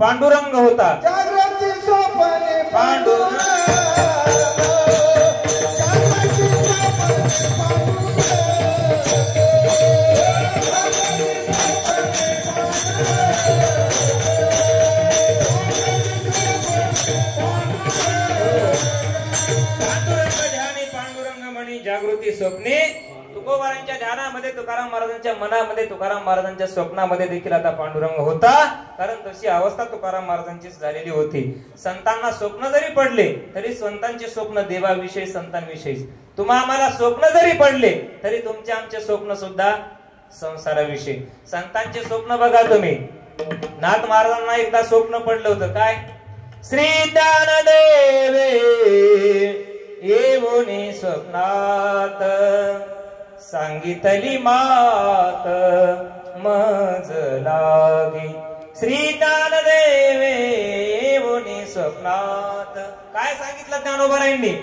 पांडुरंग होता. जागृती स्वप्ने पांडुरंग. जागृती स्वप्ने. तुकोबारांच्या ध्यानामध्ये, तुकाराम महाराजांच्या मनामध्ये, तुकाराम महाराजांच्या स्वप्नामध्ये देखील आता पांडुरंग होता. कारण तशी अवस्था तुकाराम महाराजांची झालेली होती. संतांना स्वप्न जरी पडले तरी संतांचे स्वप्न देवाविषयी, संतांविषयी. तुम्हा आम्हाला स्वप्न जरी पडले तरी तुमचे आमचे स्वप्न सुद्धा संसाराविषयी. संतांचे स्वप्न बघा तुम्ही. नाथ महाराजांना एकदा स्वप्न पडलं होतं. काय? श्री ज्ञानदेवे येऊनी स्वप्नात सांगितली मात मज लागी. श्री ज्ञानदेवे येऊनी स्वप्नात काय सांगितलं ज्ञानोबारायांनी?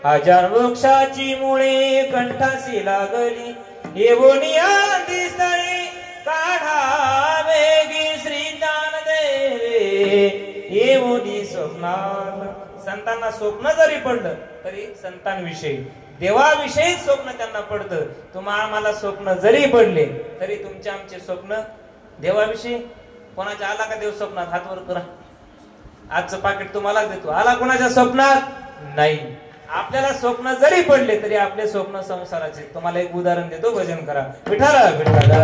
अजान वृक्षाची मुळे कंठासी लागली येऊनी आदी स्थळी काढावेगी. श्री ज्ञानदेवे येऊनी स्वप्नात. संतांना स्वप्न जरी पडलं तरी संतांविषयी, देवाविषयी स्वप्न त्यांना पडतं. तुम्हा आम्हाला स्वप्न जरी पडले तरी तुमचे आमचे स्वप्न देवाविषयी. कोणाच्या आला का देव स्वप्नात? हात वर करा. आजचं पाकिट तुम्हाला देतो. आला कोणाच्या स्वप्नात? नाही. आपल्याला स्वप्न जरी पडले तरी आपले स्वप्न संसाराचे. तुम्हाला एक उदाहरण देतो, भजन करा. विठाला विठाला.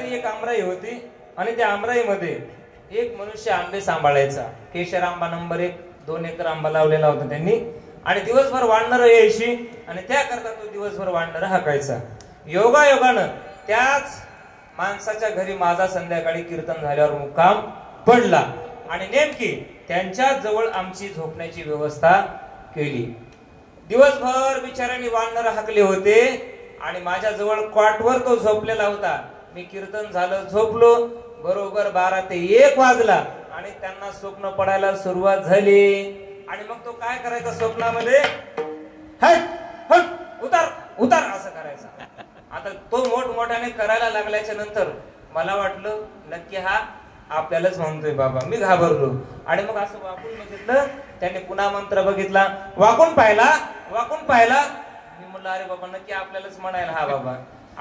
एक आमराई होती आणि त्या आमराईमध्ये एक मनुष्य आंबे सांभाळायचा. केशर आंबा नंबर 1, 2 एकर आंबा लावलेला होता त्यांनी. आणि दिवसभर वाढणार यायची आणि त्याकरता तो दिवसभर वाढणार हाकायचा. योगायोगानं त्याच माणसाच्या घरी माझा संध्याकाळी कीर्तन झाल्यावर मुक्काम पडला आणि नेमकी त्यांच्या जवळ आमची झोपण्याची व्यवस्था केली. दिवसभर बिचाऱ्यांनी वाढणार हाकले होते आणि माझ्या जवळ कॉटवर तो झोपलेला होता. मी कीर्तन झालं, झोपलो. बरोबर 12 ते 1 वाजला आणि त्यांना स्वप्न पडायला सुरुवात झाली. आणि मग तो काय करायचा स्वप्नामध्ये? हट हट उतार उतार असं करायचा. आता तो मोठमोठ्याने करायला लागल्याच्या नंतर मला वाटलं नक्की हा आपल्यालाच म्हणतोय बाबा. मी घाबरलो आणि मग असं वाकून बघितलं. त्याने पुन्हा मंत्र बघितला, वाकून पाहिला, वाकून पाहिला. मी म्हणलं अरे बाबा नक्की आपल्यालाच म्हणायला हा बाबा.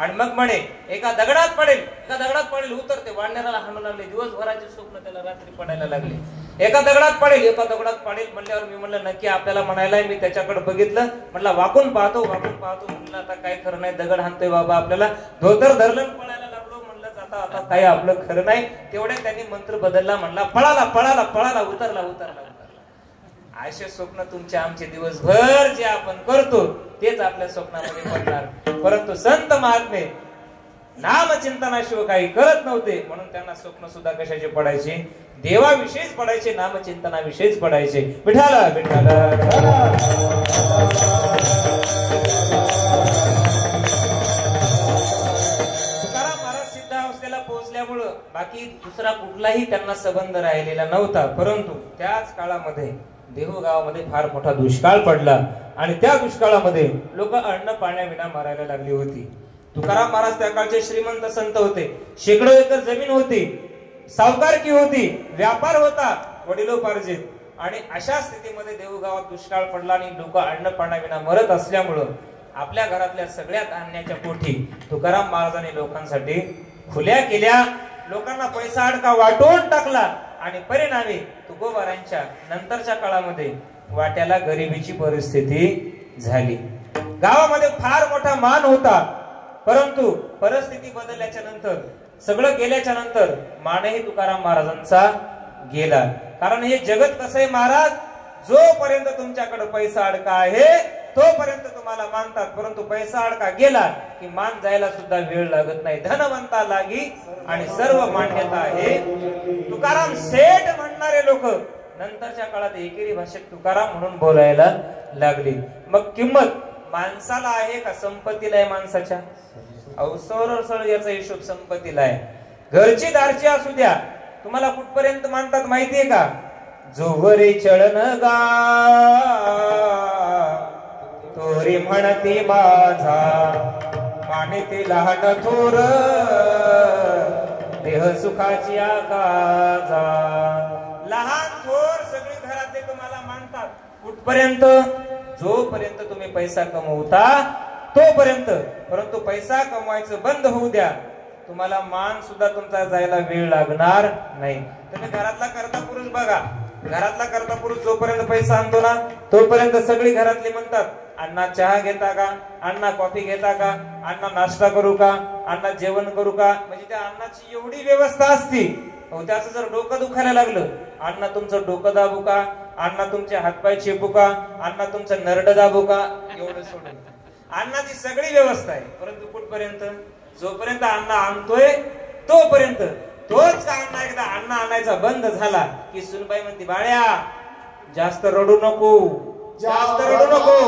आणि मग म्हणे एका दगडात पडेल, एका दगडात पडेल. उतरते वाढण्याला हाणू लागले. दिवसभराचे स्वप्न त्याला रात्री पडायला लागले. एका दगडात पडेल, एका दगडात पडेल म्हणल्यावर मी म्हणलं नक्की आपल्याला म्हणायला. मी त्याच्याकडे बघितलं, म्हटलं वाकून पाहतो, वाकून पाहतो. म्हणलं आता काय खरं नाही, दगड हाणतोय बाबा आपल्याला. धोतर धरलं पळायला लागलो. म्हणलं आता आता काय आपलं खरं नाही. तेवढ्या त्यांनी मंत्र बदलला. म्हणला पळाला पळाला पळाला, उतरला उतरला उतरला. असे स्वप्न तुमचे आमचे दिवसभर जे आपण करतो तेच आपल्या स्वप्नामध्ये पडणार. परंतु संत महात्मे नामचिंतनाशिवाय काही करत नव्हते. म्हणून त्यांना स्वप्न सुद्धा कशाचे पडायचे? देवाविषयीच पडायचे, नामचिंतनाविषयीच पडायचे. विठाला विठाला. तुकाराम महाराज सिद्धावस्थेला पोहोचल्यामुळं बाकी दुसरा कुठलाही त्यांना संबंध राहिलेला नव्हता. परंतु त्याच काळामध्ये देहू गावामध्ये फार मोठा दुष्काळ पडला आणि त्या दुष्काळामध्ये लोक अन्न पाण्याविना मरायला लागली होती. तुकाराम महाराज त्या काळचे श्रीमंत संत होते. शेकडो एकर जमीन होती, सावकारकी होती, व्यापार होता वडिलोपार्जित. आणि अशा स्थितीमध्ये देहू गावात दुष्काळ पडला आणि लोक अन्न पाण्याविना मरत असल्यामुळं आपल्या घरातल्या सगळ्या धान्याच्या पोटी तुकाराम महाराजांनी लोकांसाठी खुल्या केल्या. लोकांना पैसा अडका वाटून टाकला आणि परिणामी तुकोबारांच्या नंतरच्या काळामध्ये वाट्याला गरिबीची परिस्थिती झाली. गावामध्ये फार मोठा मान होता, परंतु परिस्थिती बदलल्याच्या नंतर, सगळं गेल्याच्या नंतर मानही तुकाराम महाराजांचा गेला. कारण हे जगत कसं आहे महाराज, जोपर्यंत तुमच्याकडे पैसा अडका आहे तोपर्यंत तुम्हाला मानतात, परंतु पैसा अडका गेला की मान जायला सुद्धा वेळ लागत नाही. धनवंता लागी आणि सर्व मान्यता आहे. तुकाराम सेठ म्हणणारे लोक नंतरच्या काळात एकेरी भाषेत तुकाराम म्हणून बोलायला लागली. मग किंमत माणसाला आहे का संपत्तीला आहे माणसाच्या? सरळ याचा हिशोब संपत्तीला आहे. घरची दारची असू द्या, तुम्हाला कुठपर्यंत मानतात माहितीये का? जोवरी चळन गा तोरी म्हणती माझा, मानिती लहान थोर देह सुखाची आकाजा. लहान थोर सगळी घरातले तुम्हाला मानतात. कुठपर्यंत? जोपर्यंत तुम्ही पैसा कमवता तोपर्यंत. परंतु पैसा कमवायचं बंद होऊ द्या, तुम्हाला मान सुद्धा तुमचा जायला वेळ लागणार नाही. तुम्ही घरातला करता पुरुष बघा, घरातला करता पुरुष जोपर्यंत पैसा आणतो ना तोपर्यंत सगळी घरातली म्हणतात, अण्णा चहा घेता का, अण्णा कॉफी घेता का, अण्णा नाश्ता करू का, अण्णा जेवण करू का. म्हणजे त्या अन्नाची एवढी व्यवस्था असती. त्याचं जर डोकं दुखायला लागलं, अण्णा तुमचं डोकं दाबू का, अण्णा तुमचे हातपाय चेपू का, अण्णा तुमचं नरड दाबू का, एवढं सोडून अन्नाची सगळी व्यवस्था आहे. परंतु कुठपर्यंत? जोपर्यंत अण्णा आणतोय तोपर्यंत. तोच का अण्णा एकदा अण्णा आणायचा बंद झाला की सुनबाई म्हणते, बाळ्या जास्त रडू नको, जास्त रडू नको.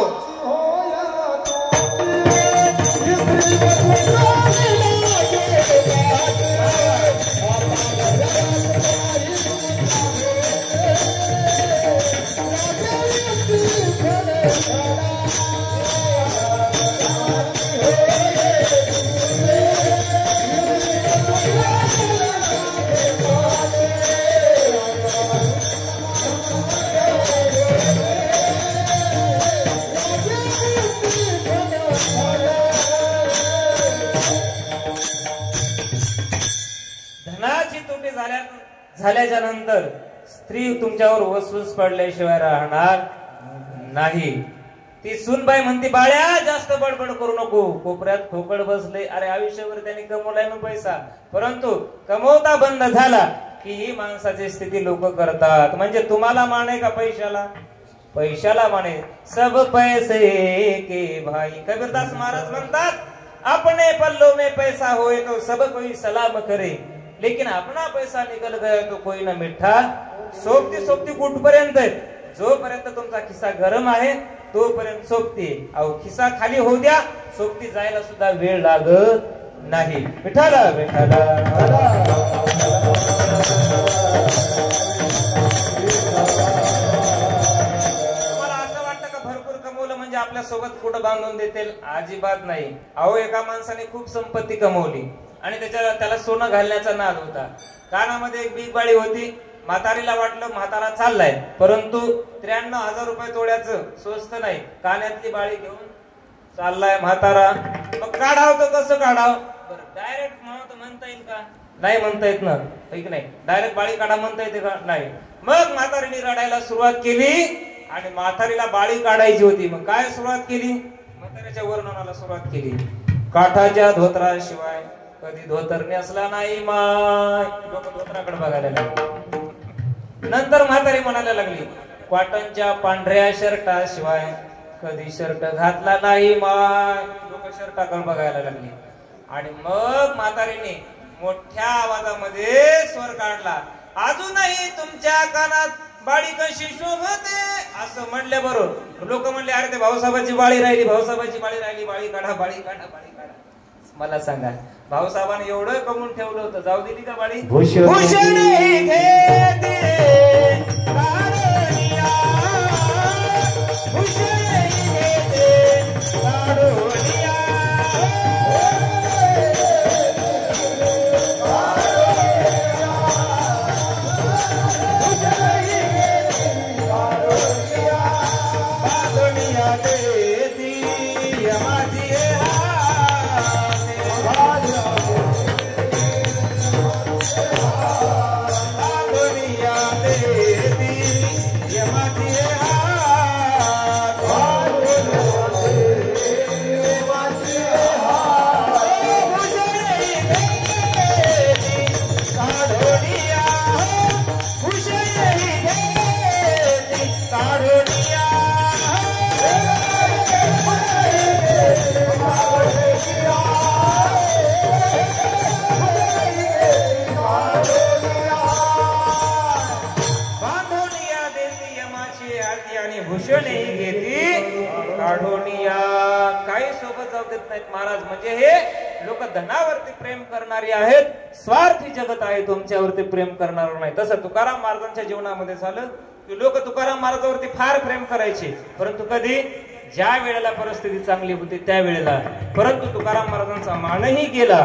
झाल्याच्या नंतर स्त्री तुमच्यावर वसूस पडल्याशिवाय राहणार नाही. ती सुनबाई म्हणते, बाळ्या जास्त बडबड करू नको, कोपऱ्यात खोकड बसले. अरे आयुष्यभर त्यांनी कमवलाय ना पैसा, परंतु कमवता बंद झाला की ही माणसाची स्थिती लोक करतात. म्हणजे तुम्हाला माने का पैशाला? पैशाला माने. सब पैसे के भाई. कबीरदास महाराज म्हणतात, अपने पल्लों में पैसा होए तो सब कोई सलाम करे, लेकिन अपना पैसा निकल गया तो कोई ना मिठा. सोबती सोबती कुठपर्यंत? जोपर्यंत तुमचा खिसा गरम आहे तोपर्यंत सोबती. अहो खिसा खाली होऊ द्या, सोबती जायला सुद्धा वेळ लागत नाही. विठाला विठाला. तुम्हाला असं वाटतं का भरपूर कमवलं म्हणजे आपल्या सोबत कुठं बांधून देतील? अजिबात नाही. अहो एका माणसाने खूप संपत्ती कमवली आणि त्याला सोनं घालण्याचा नाद होता. कानामध्ये एक बीग बाळी होती. म्हातारीला वाटलं म्हातारा चाललाय, परंतु 93,000 रुपये तोड्याचं स्वस्त नाही. कानातली बाळी घेऊन चाललाय म्हातारा. मग काढाव तर कसं काढाव? डायरेक्ट म्हणता येईल का? नाही म्हणता येत ना, नाही. डायरेक्ट बाळी काढा म्हणता येते का? नाही. मग म्हातारीने रडायला सुरुवात केली आणि म्हातारीला बाळी काढायची होती. मग काय सुरुवात केली? म्हाताऱ्याच्या वर्णनाला सुरुवात केली. काठाच्या धोतराशिवाय कधी धोतर नेसला नाही माय. लोक धोतराकडे बघायला लागले. नंतर म्हातारी म्हणायला लागली, कॉटनच्या पांढऱ्या शर्टाशिवाय कधी शर्ट घातला नाही माय. लोक शर्टाकडे बघायला लागली. आणि मग म्हातारीने मोठ्या आवाजामध्ये स्वर काढला, अजूनही तुमच्या कानात बाळी कशी शोभते. असं म्हणल्या बरोबर लोक म्हणले, अरे ते भाऊसाहेबाची बाळी राहिली, भाऊसाहेबाची बाळी राहिली, बाळी काढा, बाळी काढा, बाळी काढा. मला सांगा, भाऊसाहेबांनी एवढं कमवून ठेवलं होतं, जाऊ दिली का बाळी? भूषण काढून या. काही सोबत जाऊ देत नाहीत महाराज. म्हणजे हे लोक धनावरती प्रेम करणारी आहेत, स्वार्थी जगत आहे, तुमच्यावरती प्रेम करणार नाही. तसं तुकाराम महाराजांच्या जीवनामध्ये झालं की लोक तुकाराम महाराजांवरती फार प्रेम करायचे, परंतु कधी ज्या वेळेला परिस्थिती चांगली होती त्या वेळेला. परंतु तुकाराम महाराजांचा मानही गेला,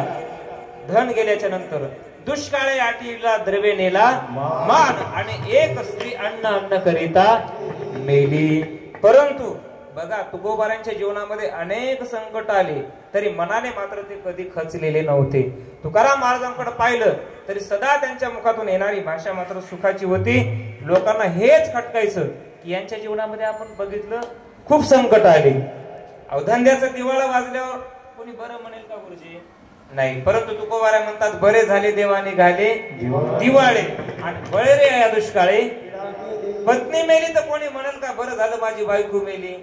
धन गेल्याच्या नंतर दुष्काळे आटीला द्रव्य नेला मान, आणि एक स्त्री अन्न करिता मेली. परंतु बघा तुकोबारांच्या जीवनामध्ये अनेक संकट आले, तरी मनाने मात्र ते कधी खचलेले नव्हते. तुकाराम महाराजांकडे पाहिलं तरी सदा त्यांच्या मुखातून येणारी भाषा मात्र सुखाची होती. लोकांना हेच खटकायचं की यांच्या जीवनामध्ये आपण बघितलं खूप संकट आले. अवधंद्याचा दिवाळा वाजल्यावर कोणी बरं म्हणेल का गुरुजी? नाही. परंतु तुकोबारा म्हणतात बरे झाले देवा निघाले दिवाळे, आणि बळे रे या दुष्काळे. पत्नी मेली तर कोणी म्हणेल का बरं झालं माझी बायको मेली?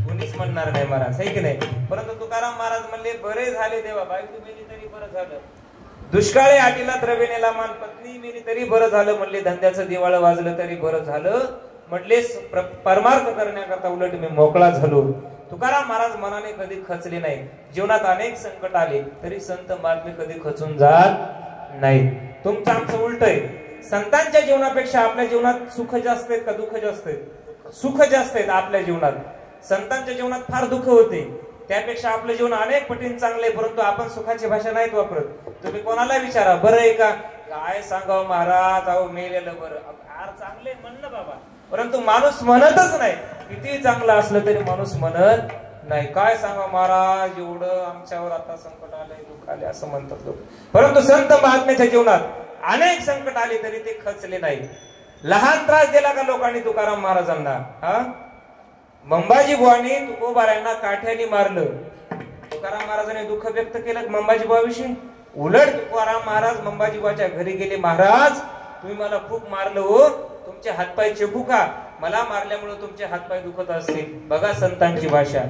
कोणीच म्हणणार नाही महाराज, है की नाही? परंतु तुकाराम महाराज म्हणले बरे झाले देवा, बायको मेली तरी बरं झालं, दुष्काळे आटीला द्रव्य नेला मान, पत्नी मेली तरी बरं झालं म्हणले, धंद्याचं दिवाळं वाजलं तरी बरं झालं म्हटले, परमार्थ करण्याकरता उलट मी मोकळा झालो. तुकाराम महाराज मनाने कधी खचले नाही. जीवनात अनेक संकट आले तरी संत महात्मे कधी खचून जात नाही. तुमचं आमचं उलट आहे. संतांच्या जीवनापेक्षा आपल्या जीवनात सुख जास्त आहेत का दुःख जास्त आहेत? सुख जास्त आहेत आपल्या जीवनात. संतांच्या जीवनात फार दुःख होते, त्यापेक्षा आपलं जीवन अनेक पटीने चांगले, परंतु आपण सुखाची भाषा नाहीत वापरत. तुम्ही कोणाला विचारा बरं आहे का, काय सांगावं महाराज, अहो मेलेलं बरं, फार चांगले म्हणणं बाबा, परंतु माणूस म्हणतच नाही. किती चांगलं असलं तरी माणूस म्हणत नाही. काय सांगा महाराज, एवढं आमच्यावर आता संकट आलंय, दुःख आले असं म्हणतात लोक. परंतु संत महात्म्याच्या जीवनात अनेक संकट आले तरी ते खचले नाही. लहान त्रास दिला का लोकांनी तुकाराम महाराजांना? हा, मंबाजी बुवांनी तुकोबारांना काठ्याने मारलं. तुकाराम महाराजांनी दुःख व्यक्त केलं मंबाजी बुवाविषयी. उलट तुकाराम महाराज मंबाजी बुवाच्या घरी गेले, महाराज तुम्ही मला खूप मारलं हो, तुमचे हातपाय चेपू का? मला मारल्यामुळे तुमचे हातपाय दुखत असतील. बघा संतांची भाषा.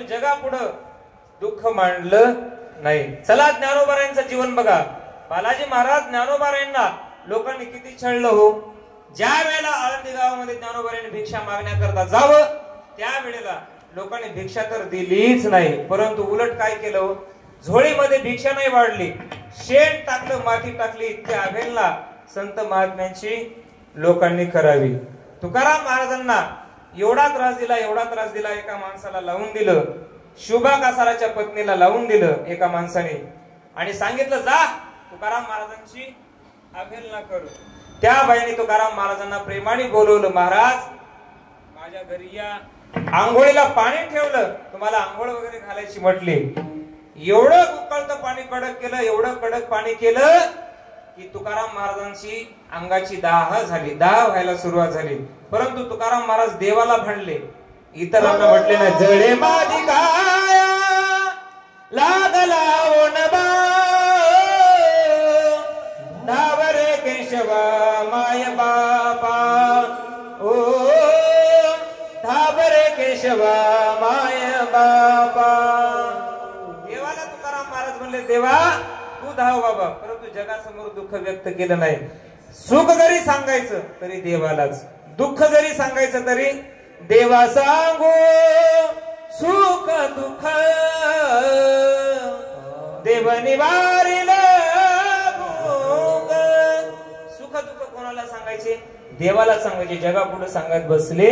जगापुढं दुःख मांडलं नाही. चला ज्ञानोबारायांचं जीवन बघा. बालाजी महाराज ज्ञानोबारायांना लोकांनी किती छळलं हो. ज्या वेळेला आळंदी गावामध्ये ज्ञानोबारायांनी भिक्षा मागण्याकरता जावं त्यावेळेला लोकांनी भिक्षा तर दिलीच नाही, परंतु उलट काय केलं, झोळीमध्ये भिक्षा नाही वाढली, शेण टाकलं, माती टाकली. त्या अभेलला संत महात्म्यांची लोकांनी करावी. तुकाराम महाराजांना एवढा त्रास दिला, एका माणसाला लावून दिलं, शुभा कासाराच्या पत्नीला लावून दिलं एका माणसाने, आणि सांगितलं जा तुकाराम महाराजांची अवहेलना करू. त्या बाईने तुकाराम महाराजांना प्रेमाने बोलवलं, महाराज माझ्या घरी या, आंघोळीला पाणी ठेवलं, तुम्हाला आंघोळ वगैरे घालायची म्हटली. एवढं उकळतं पाणी कडक केलं, एवढं कडक पाणी केलं की तुकाराम महाराजांची अंगाची दाह व्हायला सुरुवात झाली. परंतु तुकाराम महाराज देवाला भांडले, इतरांना म्हटले ना, जळे माझी काया लागला ओनबा, धावरे केशवा माय बापा, ओ धावरे केशवा माय बापा. देवाला तुकाराम महाराज म्हणले, देवा तू धाव बाबा, परंतु जगासमोर दुःख व्यक्त केलं नाही. सुख जरी सांगायचं तरी देवालाच, दुःख जरी सांगायचं तरी देवा सांगू, सुख दुःख देव निवारिल. सुख दुःख कोणाला सांगायचे? देवाला सांगायचे, जगापुढे सांगत बसले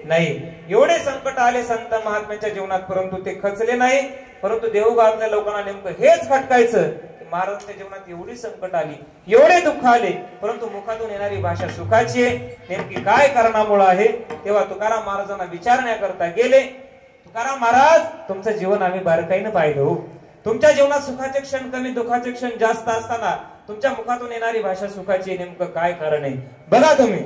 नाही. एवढे संकट आले संत महात्म्याच्या जीवनात, परंतु ते खचले नाही. परंतु देवगावातल्या लोकांना नेमकं हेच खटकायचं, महाराजांच्या जीवनात एवढी संकट आली, एवढे दुःख आले, परंतु मुखातून येणारी भाषा सुखाची आहे. नेमकी काय कारणामुळे आहे? तेव्हा तुकाराम महाराजांना विचारण्याकरता गेले. तुकाराम महाराज तुमचं जीवन आम्ही बारकाईनं पाहिलं हो. तुमच्या जीवनात सुखाचे क्षण कमी, दुःखाचे क्षण जास्त असताना तुमच्या मुखातून येणारी भाषा सुखाची नेमकं काय कारण आहे बघा तुम्ही.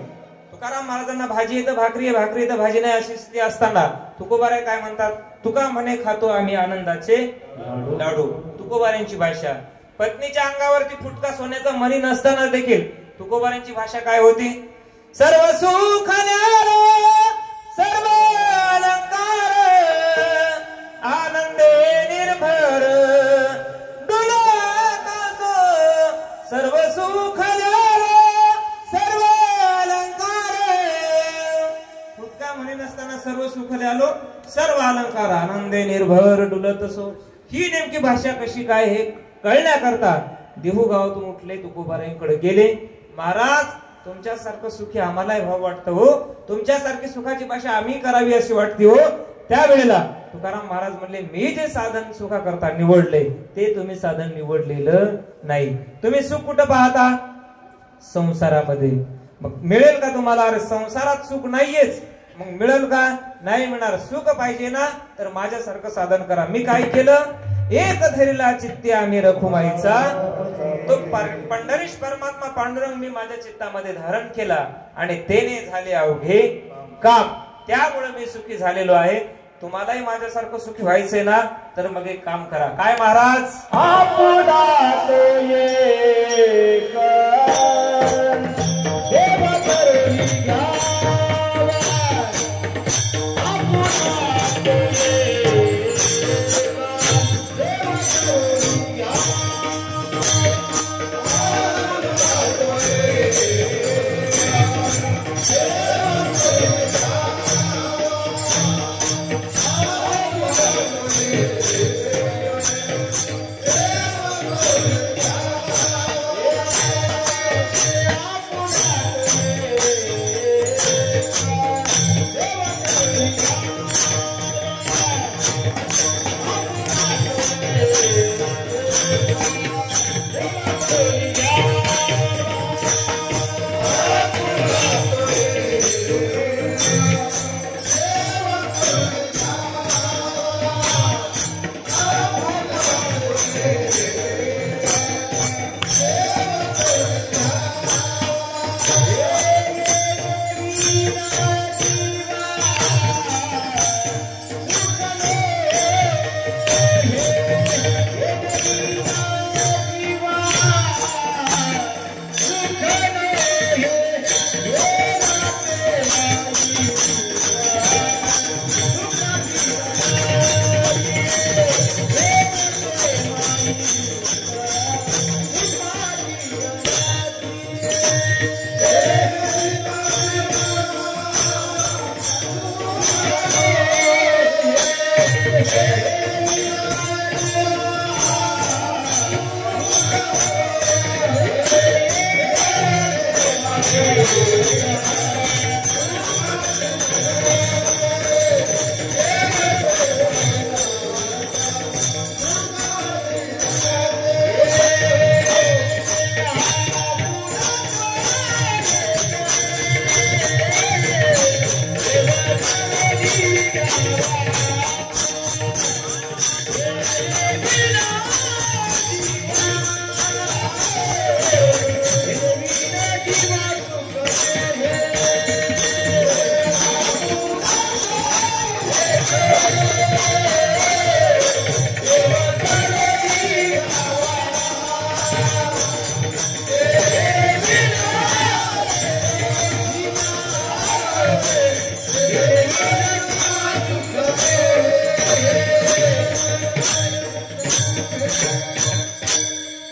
तुकाराम महाराजांना भाजी येतं भाकरी आहे, भाकरी येतं भाजी नाही अशी स्थिती असताना तुकोबाराय काय म्हणतात, तुका म्हणे खातो आम्ही आनंदाचे लाडू. तुकोबारायांची भाषा. पत्नीच्या अंगावरती फुटका सोन्याचा मणी नसताना देखील तुकोबारायांची भाषा काय होती, सर्व सुख सर्व अलंकार आनंदे निर्भर डुलत असो, सर्व सुख सर्व अलंकार. फुटका म्हणे नसताना सर्व सुख द्यालो सर्व अलंकार आनंदे निर्भर डुलत असो. ही नेमकी भाषा कशी काय हे कळण्याकरता देहू गावातून उठले, तुकोबारायांकडे गेले. महाराज तुमच्यासारखं सुखी आम्हालाही भाव वाटतं हो, तुमच्यासारखी सुखाची भाषा आम्ही करावी अशी वाटते हो. त्यावेळेला तुकाराम महाराज म्हणले, मी जे साधन सुखा करता निवडले ते तुम्ही साधन निवडलेलं नाही. तुम्ही सुख कुठं पाहता, संसारामध्ये. मग मिळेल का तुम्हाला, अरे संसारात सुख नाहीयेच, मग मिळेल का, नाही मिळणार. सुख पाहिजे ना तर माझ्यासारखं साधन करा. मी काय केलं, एक धरीला चित्ते आम्ही रखुमाईचा, तो पंढरीश परमात्मा पांडुरंग मी माझ्या चित्तामध्ये धारण केला आणि तेने झाले अवघे काम. त्यामुळे मी सुखी झालेलो आहे. तुम्हालाही माझ्यासारखं सुखी व्हायचंय ना तर मग एक काम करा. काय महाराज,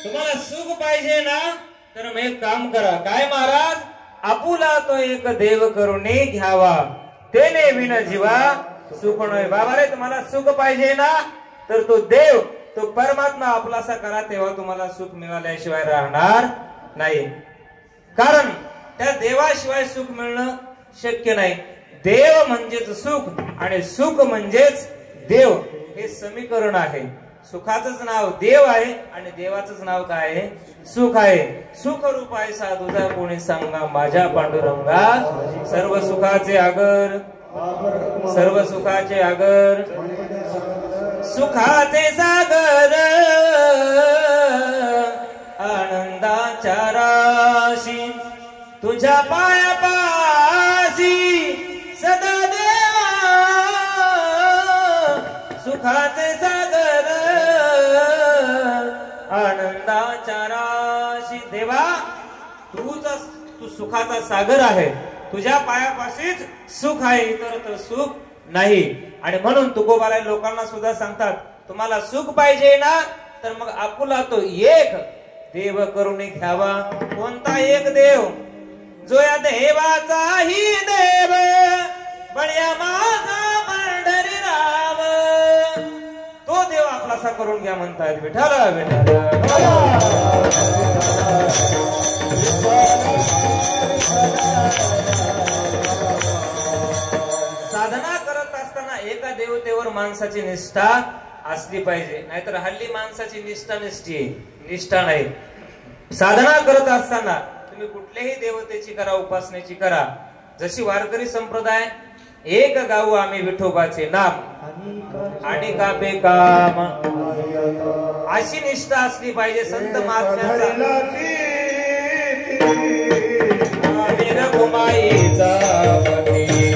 तुम्हाला सुख पाहिजे ना तर मग एक काम करा. काय महाराज, आपुला तो एक देव करुणे घ्यावा, तेने विन जीवा सुख नये. बाबा रे, तुम्हाला सुख पाहिजे ना तर तो देव, तो परमात्मा आपलासा करा, तेव्हा तुम्हाला सुख मिळाल्याशिवाय राहणार नाही. कारण त्या देवाशिवाय सुख मिळणं शक्य नाही. देव म्हणजेच सुख आणि सुख म्हणजेच देव, हे समीकरण आहे. सुखाचंच नाव देव आहे आणि देवाचंच नाव काय आहे, सुख आहे. सुख रूप आहे साधूचा कोणी सांगा माझ्या पांडुरंगा, सर्व सुखाचे आगर, सर्व सुखाचे आगर, सुखाचे सागर आनंदाच्या राशी तुझ्या पायापाशी सदा देवा सुखाचे सागर आनंदाच्या राशी देवा तू सुखाचा सागर आहे तुझ्या पायापाशीच सुख आहे इतर तर सुख नाही आणि म्हणून तुकोबाला लोकांना सुद्धा सांगतात तुम्हाला सुख पाहिजे ना तर मग आपुला तो एक देव करून घ्यावा कोणता एक देव जो या देवाचाही देव बळ्या माझा पंढरी राव तो देव आपलासा करून घ्या म्हणतात विठ्ठल विठ्ठल साधना करत असताना एका देवतेवर माणसाची निष्ठा असली पाहिजे नाहीतर हल्ली माणसाची निष्ठा नाही साधना करत असताना तुम्ही कुठल्याही देवतेची करा उपासनेची करा जशी वारकरी संप्रदाय एक गाऊ आम्ही विठोबाचे नाम आणि कापे काम अशी निष्ठा असली पाहिजे संत महात्म्यांचा रघुमाईचा पती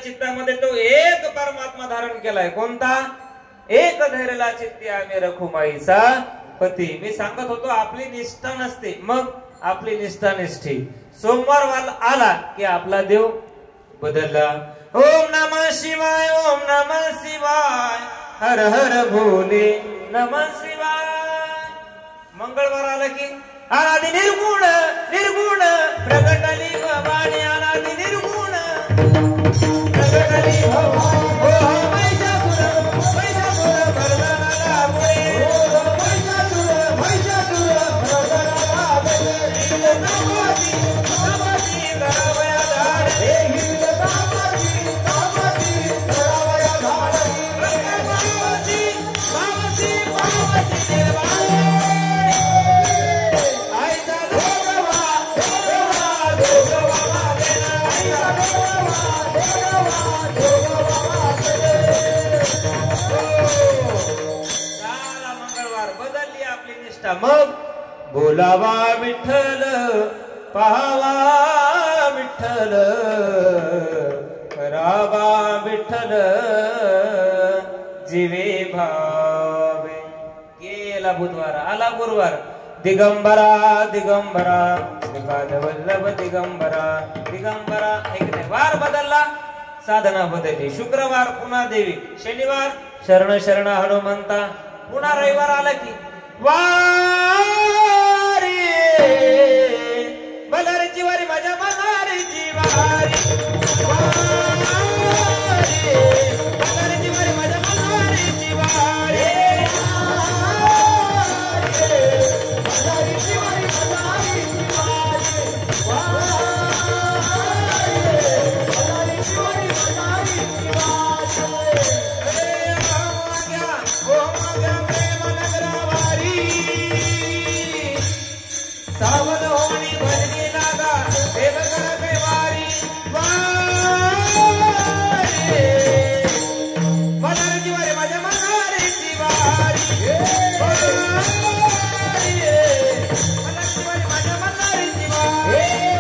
चित्तामध्ये तो एक परमात्मा धारण केलाय कोणता एक धैर्यला चित्ती आम्ही रखुमाईचा पती मी सांगत होतो आपली निष्ठा नसते मग आपली निष्ठा निष्ठी सोमवार आला की आपला देव बदलला ओम नमः शिवाय हर हर भोले नमः शिवाय मंगळवार आला की अनादि निर्गुण प्रगटली भवानी अनादि निर्गुण मग बोलावा विठ्ठल पाहावा विठ्ठल करावा विठ्ठल जीवे भावे गेला बुधवार आला गुरुवार दिगंबरा श्रीपाद वल्लभ दिगंबरा एक वार बदलला साधना बदलली शुक्रवार पुन्हा देवी शनिवार शरण हनुमंता पुन्हा रविवार आला की वारी मलारीची वारी माझ्या मलारीची वारी मलारीची वारी माझ्या मलारीची वारी सावध होणी भजनी लागा देव कर वारी मनारीची वारी माझ्या मनारीची वारी मनारीची वारी माझ्या मनारीची वारी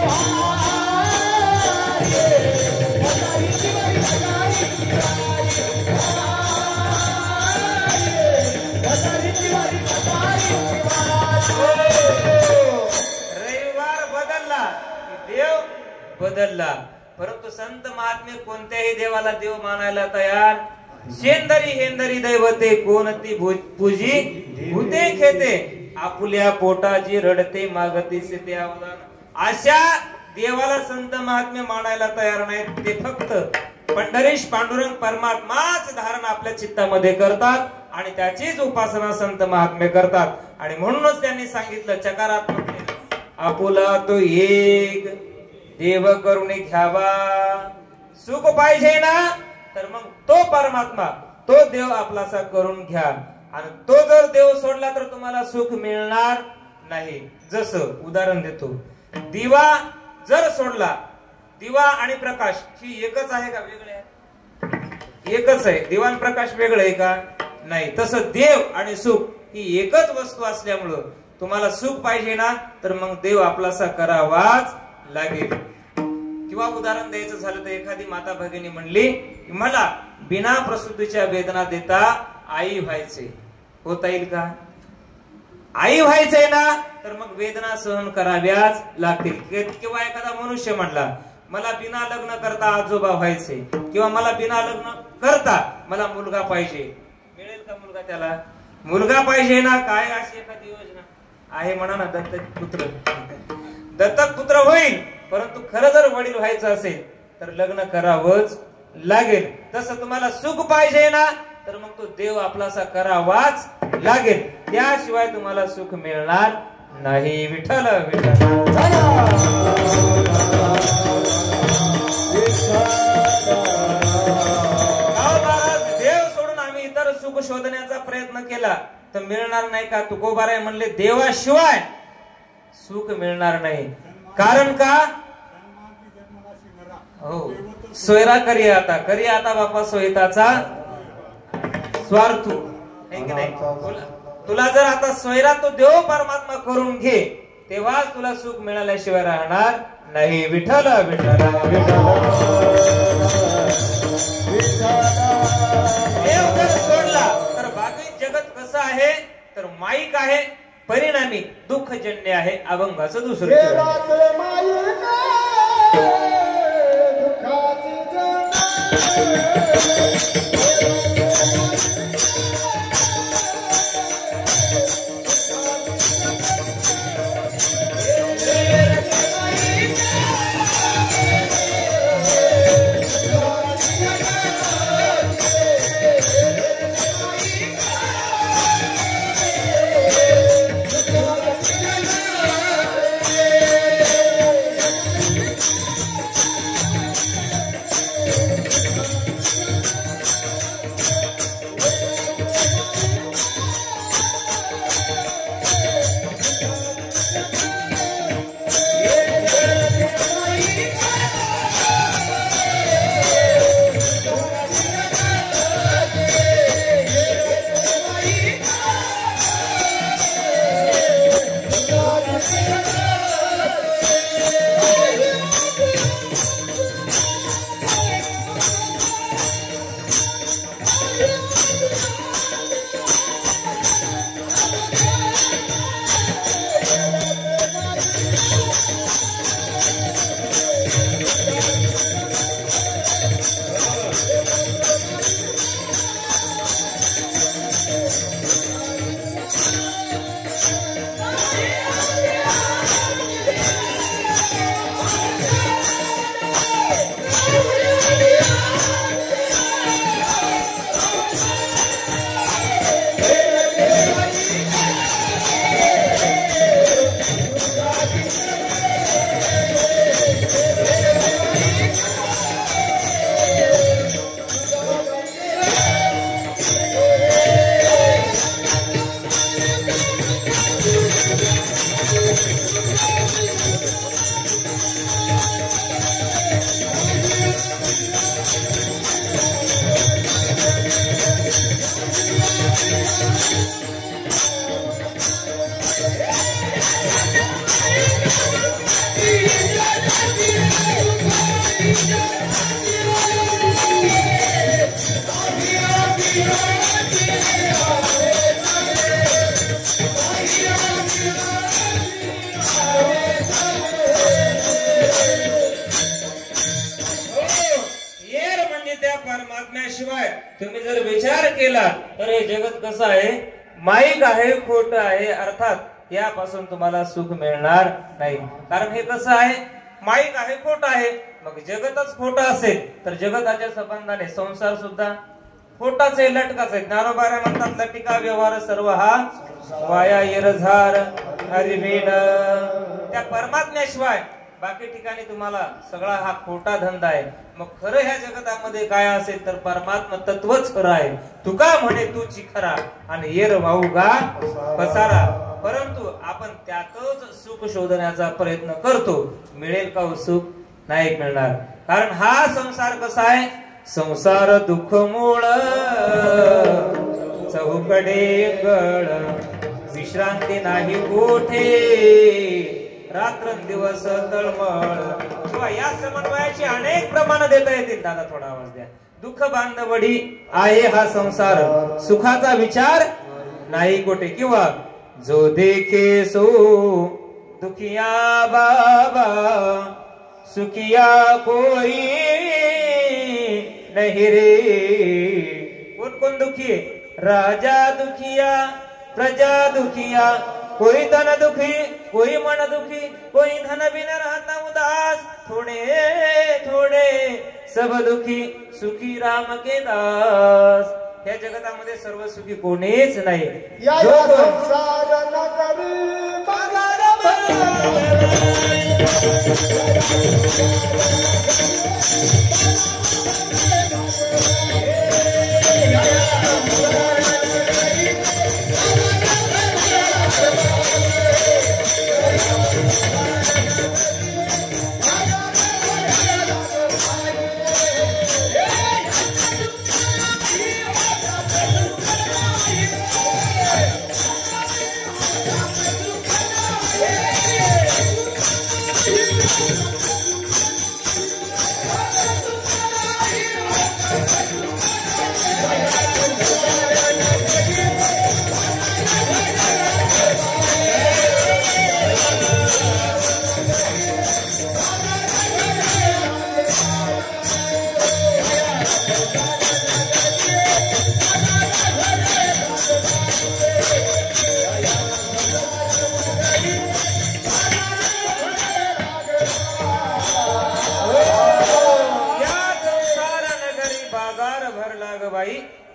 बदलला परंतु संत महात्मे कोणत्याही देवाला देव मानायला तयार शेंदरी हेंदरी दैवते कोणती पूजी भूते खेते आपुल्या पोटाची रडते मागती ते अवदान अशा देवाला संत महात्मे मानायला तयार नाहीत ते फक्त पंढरीश पांडुरंग परमात्माच धारण आपल्या चित्तामध्ये करतात आणि त्याचीच उपासना संत महात्मे करतात आणि म्हणूनच त्यांनी सांगितलं चकारात्मक आपुला तो एक देव करून घ्यावा सुख पाहिजे ना, तर मग तो परमात्मा, तो देव आपलासा करून घ्या. आणि तो जर देव सोडला तर तुम्हाला सुख मिळणार नाही. जसं उदाहरण देतो, दिवा जर सोडला, दिवा आणि प्रकाश ही एकच आहे का वेगळे आहे? एकच आहे. दिवा आणि प्रकाश वेगळं आहे का? नाही. तसं देव आणि सुख ही एकच वस्तू असल्यामुळं तुम्हाला सुख पाहिजे ना, तर मग देव आपलासा करावाच लागेल. किंवा उदाहरण द्यायचं झालं तर एखादी माता भगिनी म्हणली की मला बिना प्रसूतीच्या वेदना देता आई व्हायचे. होता येईल का? आई व्हायचंय ना, तर मग वेदना सहन कराव्याच लागतील. किंवा एखादा मनुष्य म्हणला मला बिना लग्न करता आजोबा व्हायचे, किंवा मला बिना लग्न करता मला मुलगा पाहिजे. मिळेल का मुलगा? त्याला मुलगा पाहिजे ना. काय अशी एखादी योजना आहे म्हणा ना, दत्तक पुत्र. दत्तक पुत्र होईल, परंतु खरं जर वडील व्हायचं असेल तर लग्न करावंच लागेल. तसं तुम्हाला सुख पाहिजे ना, तर मग तो देव आपलासा करावाच लागेल. त्याशिवाय तुम्हाला सुख मिळणार नाही. विठ्ठल विठ्ठल. देव सोडून आम्ही इतर सुख शोधण्याचा प्रयत्न केला तर मिळणार नाही का? तुकोबाराय म्हणले देवाशिवाय सुख मिळणार नाही. कारण का? हो, सोयरा करी आता बापा सोयताचा स्वार्थ आहे की नाही? तुला जर आता सोयरा तो देव परमात्मा करून घे, तेव्हाच तुला सुख मिळाल्याशिवाय राहणार नाही. विठ्ठल विठ्ठल विठ्ठल. देव जर सोडला तर बाकी जगत कसं आहे? तर माईक आहे, परिणामी दुःखजन्य आहे. अभंगाचं दुसरं परमात्म्याशिवाय तुम्ही जर विचार केला तर हे जगत कसं आहे? माईक आहे, खोट आहे. अर्थात यापासून तुम्हाला सुख मिळणार नाही. कारण हे कसं आहे? माईक आहे, खोट आहे. मग जगतच खोटं असेल तर जगताच्या संबंधाने संसार सुद्धा खोटाच आहे, लटकाच आहे. ज्ञानोबा म्हणतात लटिका व्यवहार सर्व हा वाया येरझार हरिमीन. त्या परमात्म्याशिवाय बाकी ठिकाणी तुम्हाला सगळा हा खोटा धंदा आहे. मग खरं ह्या जगतामध्ये काय असेल तर परमात्मा तत्वच खरं आहे. तुका म्हणे तूची खरा आणि येर वाहू गा पसारा. परंतु आपण त्यातच सुख शोधण्याचा प्रयत्न करतो. मिळेल का हो सुख? नाही मिळणार. कारण हा संसार कसा आहे? संसार दुःख मूळ चौकडे गळ विश्रांती नाही कोठे रात्रंदिवस तळमळ. किंवा या समन्वयाची अनेक प्रमाण देता येतील. दादा थोडा आवाज द्या. दुःख बांधवडी आहे हा संसार, सुखाचा विचार नाही कोठे. किंवा जो देखे सो दुखिया बाबा सुखिया कोई नहीं रे. कोण कोण दुखी? राजा दुखिया प्रजा दुखिया. कोई धन दुखी कोई मन दुखी कोई धन बिना रहता उदास. थोडे थोडे सब दुखी सुखी राम के दास. या जगतामध्ये सर्व सुखी कोणीच नाही. या संसार नगरी पगार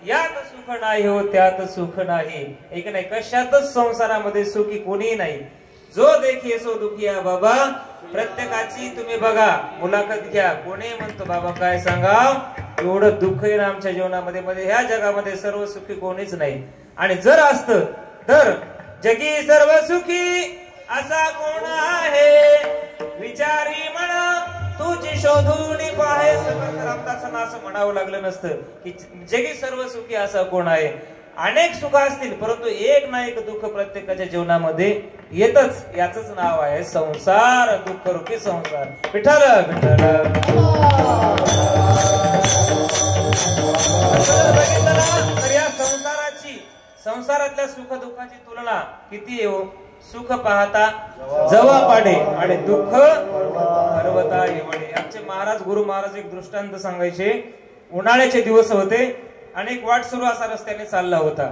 यात सुख नाही हो त्यात सुख नाही. एक नाही कशातच संसारामध्ये सुखी कोणी नाही. जो देखी सो दुखिया बाबा. प्रत्येकाची तुम्ही बघा मुलाखत घ्या. कोणी म्हणतो बाबा काय सांगाव एवढं दुःख आहे ना आमच्या जीवनामध्ये. मध्ये ह्या जगामध्ये सर्व सुखी कोणीच नाही. आणि जर असत तर जगी सर्व सुखी असा कोण आहे विचारी म्हणा तुझी शोधून पाहे. रामदासांना असं म्हणावं लागलं नसतं की जगी सर्व सुखी असा कोण आहे. अनेक सुख असतील परंतु एक ना एक दुःख प्रत्येकाच्या जीवनामध्ये येतच. याच नाव आहे संसार. दुःख रुपी संसार. विठ्ठल विठ्ठल. तर या संसारातल्या सुख दुःखाची तुलना किती येऊ. सुख पाहता जवा पाडे आणि दुःख पर्वता येवडे. आमचे महाराज गुरु महाराज एक दृष्टांत सांगायचे. उन्हाळ्याचे दिवस होते आणि एक वाट सुरू असा रस्त्याने चालला होता.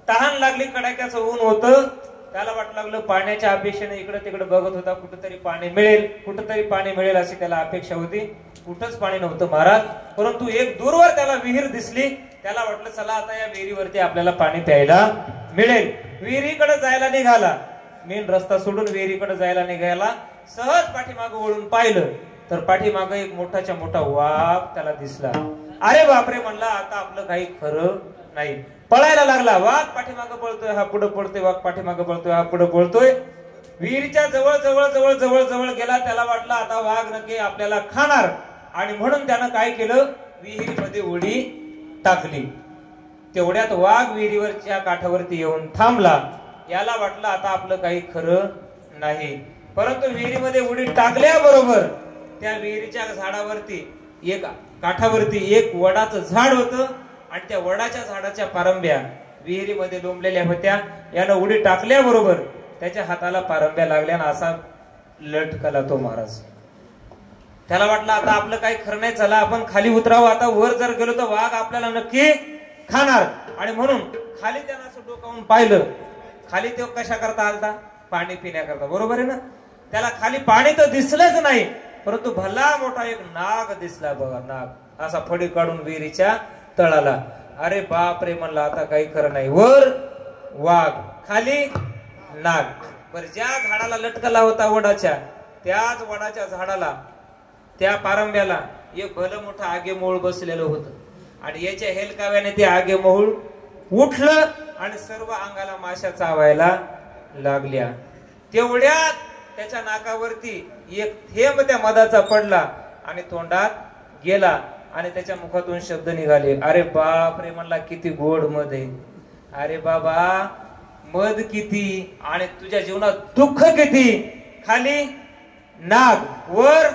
तहान लागली, कडाक्याचं ऊन होतं. त्याला वाट लागलं पाण्याच्या अपेक्षेने इकडे तिकडे बघत होता. कुठेतरी पाणी मिळेल कुठेतरी पाणी मिळेल अशी त्याला अपेक्षा होती. कुठंच पाणी नव्हतं महाराज. परंतु एक दूरवर त्याला विहीर दिसली. त्याला वाटलं चला आता या विहिरीवरती आपल्याला पाणी प्यायला मिळेल. विहिरीकडे जायला निघाला. मेन रस्ता सोडून विहिरीकडे जायला निघायला. सहज पाठीमागं वळून पाहिलं तर पाठीमागं एक मोठाच्या मोठा वाघ त्याला दिसला. अरे बापरे म्हणला आता आपलं काही खरं नाही. पळायला लागला. वाघ पाठीमागं पळतोय हा पुढे पळतोय. वाघ पाठीमागं पळतोय हा पुढे पळतोय. विहिरीच्या जवळ जवळ जवळ जवळ जवळ गेला. त्याला वाटलं आता वाघ नक्की आपल्याला खाणार. आणि म्हणून त्यानं काय केलं विहिरीमध्ये उडी टाकली. तेवढ्यात वाघ विहिरीवरच्या काठावरती येऊन थांबला. याला वाटलं आता आपलं काही खरं नाही. परंतु विहिरीमध्ये उडी टाकल्याबरोबर त्या विहिरीच्या झाडावरती एक काठावरती एक वडाचं झाड होतं आणि त्या वडाच्या झाडाच्या पारंब्या विहिरीमध्ये लोंबलेल्या होत्या. यानं उडी टाकल्याबरोबर त्याच्या हाताला पारंब्या लागल्या आणि असा लटकला तो महाराज. त्याला वाटलं आता आपलं काही खरं नाही. चला आपण खाली उतरावं. आता वर जर गेलो तर वाघ आपल्याला नक्की खाणार. आणि म्हणून खाली त्यानं असं डोकावून पाहिलं. खाली तो कशा करता आलता पाणी पिण्याकरता. बरोबर आहे ना. त्याला खाली पाणी तर दिसलंच नाही परंतु भला मोठा एक नाग दिसला बघा. नाग असा फडी काढून विहिरीच्या तळाला. अरे बाप रे म्हणला आता काही खरं नाही. वर वाघ खाली नाग. पर ज्या झाडाला लटकला होता वडाच्या त्याच वडाच्या झाडाला, त्या पारंब्याला एक भलं मोठं आगेमोळ बसलेलं होतं आणि याच्या हेलकाव्याने ते आगेमोळ उठलं आणि सर्व अंगाला माशा चावायला लागल्या. तेवढ्यात त्याच्या नाकावरती एक थेंब त्या मधाचा पडला आणि तोंडात गेला आणि त्याच्या मुखातून शब्द निघाले, अरे बाप रे, म्हणला किती गोड मध आहे. अरे बाबा, मध किती आणि तुझ्या जीवनात दुःख किती. खाली नाग, वर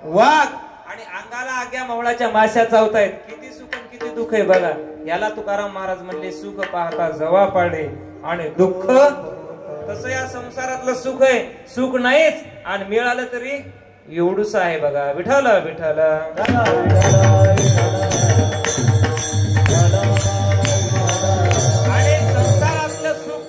वाघ आणि अंगाला आग्या मवळाच्या माश्या चावतायत. किती सुख आणि किती दुःख आहे बघा. याला तुकाराम महाराज म्हणले, सुख पाहता जवा पाडे आणि दुःख. तसं या संसारातलं सुख आहे, सुख नाहीच आणि मिळालं तरी एवढूच आहे बघा. विठ्ठल विठ्ठल. आणि संसारातलं सुख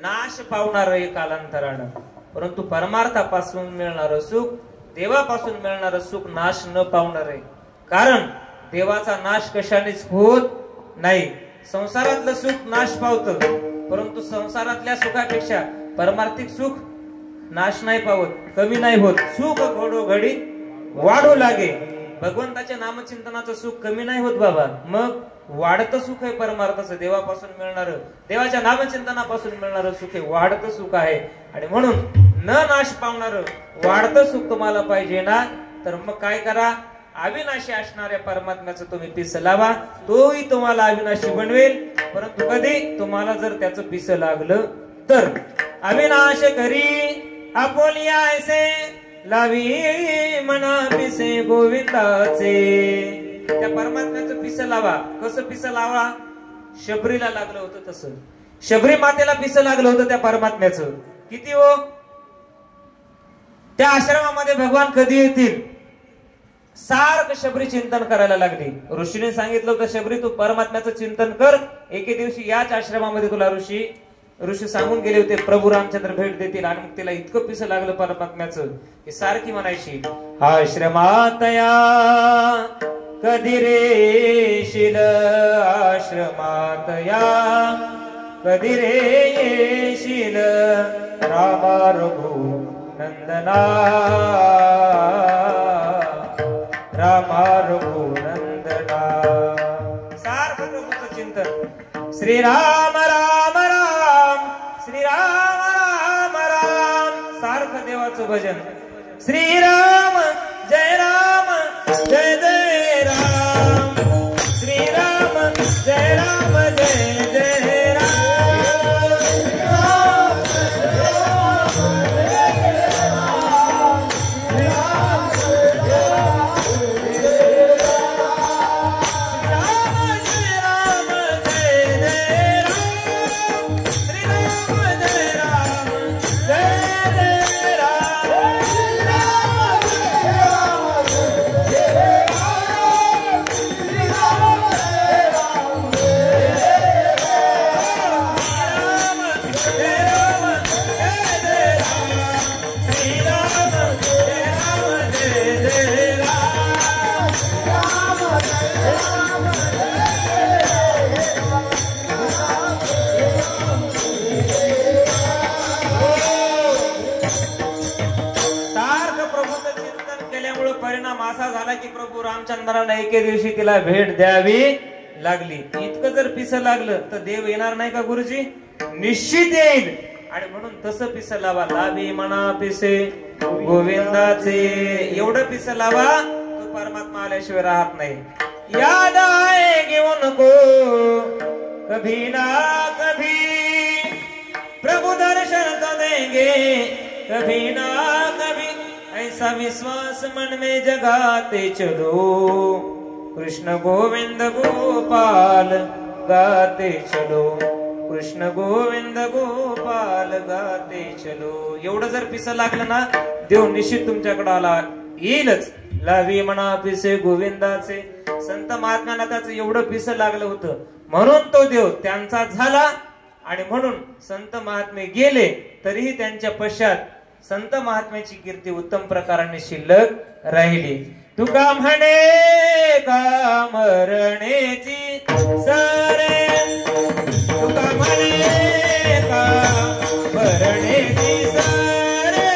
नाश पावणार आहे कालांतरानं, परंतु परमार्थापासून मिळणारं सुख, देवापासून मिळणारं सुख नाश न पावणार आहे. कारण देवाचा नाश कशानेच होत नाही. संसारातलं सुख नाश पावतं, परंतु संसारातल्या सुखापेक्षा परमार्थिक सुख नाश नाही पावत, कमी नाही होत. सुख घडोघडी वाढू लागे. भगवंताच्या नामचिंतनाचं सुख कमी नाही होत बाबा, मग वाढतं सुख आहे परमार्थाचं, देवापासून मिळणार, देवाच्या नामचिंतनापासून मिळणारं सुख आहे, वाढतं सुख आहे. आणि म्हणून न नाश पावणार वाढतं सुख तुम्हाला पाहिजे ना, तर मग काय करा, अविनाशी असणाऱ्या परमात्म्याचं तुम्ही पिस लावा, तोही तुम्हाला अविनाशी बनवेल. परंतु कधी तुम्हाला जर त्याचं पिस लागलं तर. अविनाश करी आपोलिया ऐसे लावी मना पिसे गोविंदाचे. त्या परमात्म्याचं पिस लावा. कसं पिस लावा? शबरीला लागलं होतं तसं. शबरी मातेला पिस लागलं होतं त्या परमात्म्याचं. किती हो, त्या आश्रमामध्ये भगवान कधी येतील सारखं शबरी चिंतन करायला लागली. ऋषीने सांगितलं होतं, शबरी तू परमात्म्याचं चिंतन कर. एके दिवशी याच आश्रमामध्ये तुला ऋषी सांगून गेले होते प्रभू रामचंद्र भेट देतील. आणि मग तिला इतकं पिस लागलं परमात्म्याचं की सारखी म्हणायची, आश्रमातया कधी रे येशील, आश्रमातया कधी रे येशील, रामा रघु नंदना, रामा रघुनंदना. सारखं प्रभूचं चिंतन. श्रीराम राम राम, श्रीराम राम राम. सारखं देवाचं भजन. श्रीराम जय राम, जय जय राम. श्रीराम जय राम, जय जय राम. रामचंद्राला एके दिवशी तिला भेट द्यावी लागली. इतकं जर पिस लागलं तर देव येणार नाही का गुरुजी? निश्चित येईल. आणि म्हणून तसं पिस लावा. लावी म्हणा पिसे गोविंदाचे. एवढं पिस लावा तो परमात्मा आल्याशिवाय राहत नाही. याद आए घेऊन को कभी ना कभी, प्रभु दर्शन तो देंगे कभी ना कभी. ऐसा विश्वास मन में जगाते चलो, कृष्ण गोविंद गोपाल गाते चलो, कृष्ण गोविंद गोपाल गाते चलो. एवढं जर पिस लागलं ना, देव निश्चित तुमच्याकडे आला येईलच. लावी म्हणा पिसे गोविंदाचे. संत महात्म्यांना त्याचं एवढं पिस लागलं होतं म्हणून तो देव त्यांचा झाला. आणि म्हणून संत महात्मे गेले तरीही त्यांच्या पश्चात संत महात्म्याची कीर्ती उत्तम प्रकाराने शिल्लक राहिली. तुका म्हणे का मरणेची सरे, तुका म्हणे का मरणेची सरे,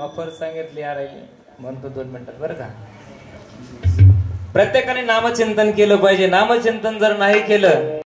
ऑफर सांगितली यार म्हणतो 2 मिनिटात बरं का. प्रत्येकाने नामचिंतन केलं पाहिजे. नामचिंतन जर नाही केलं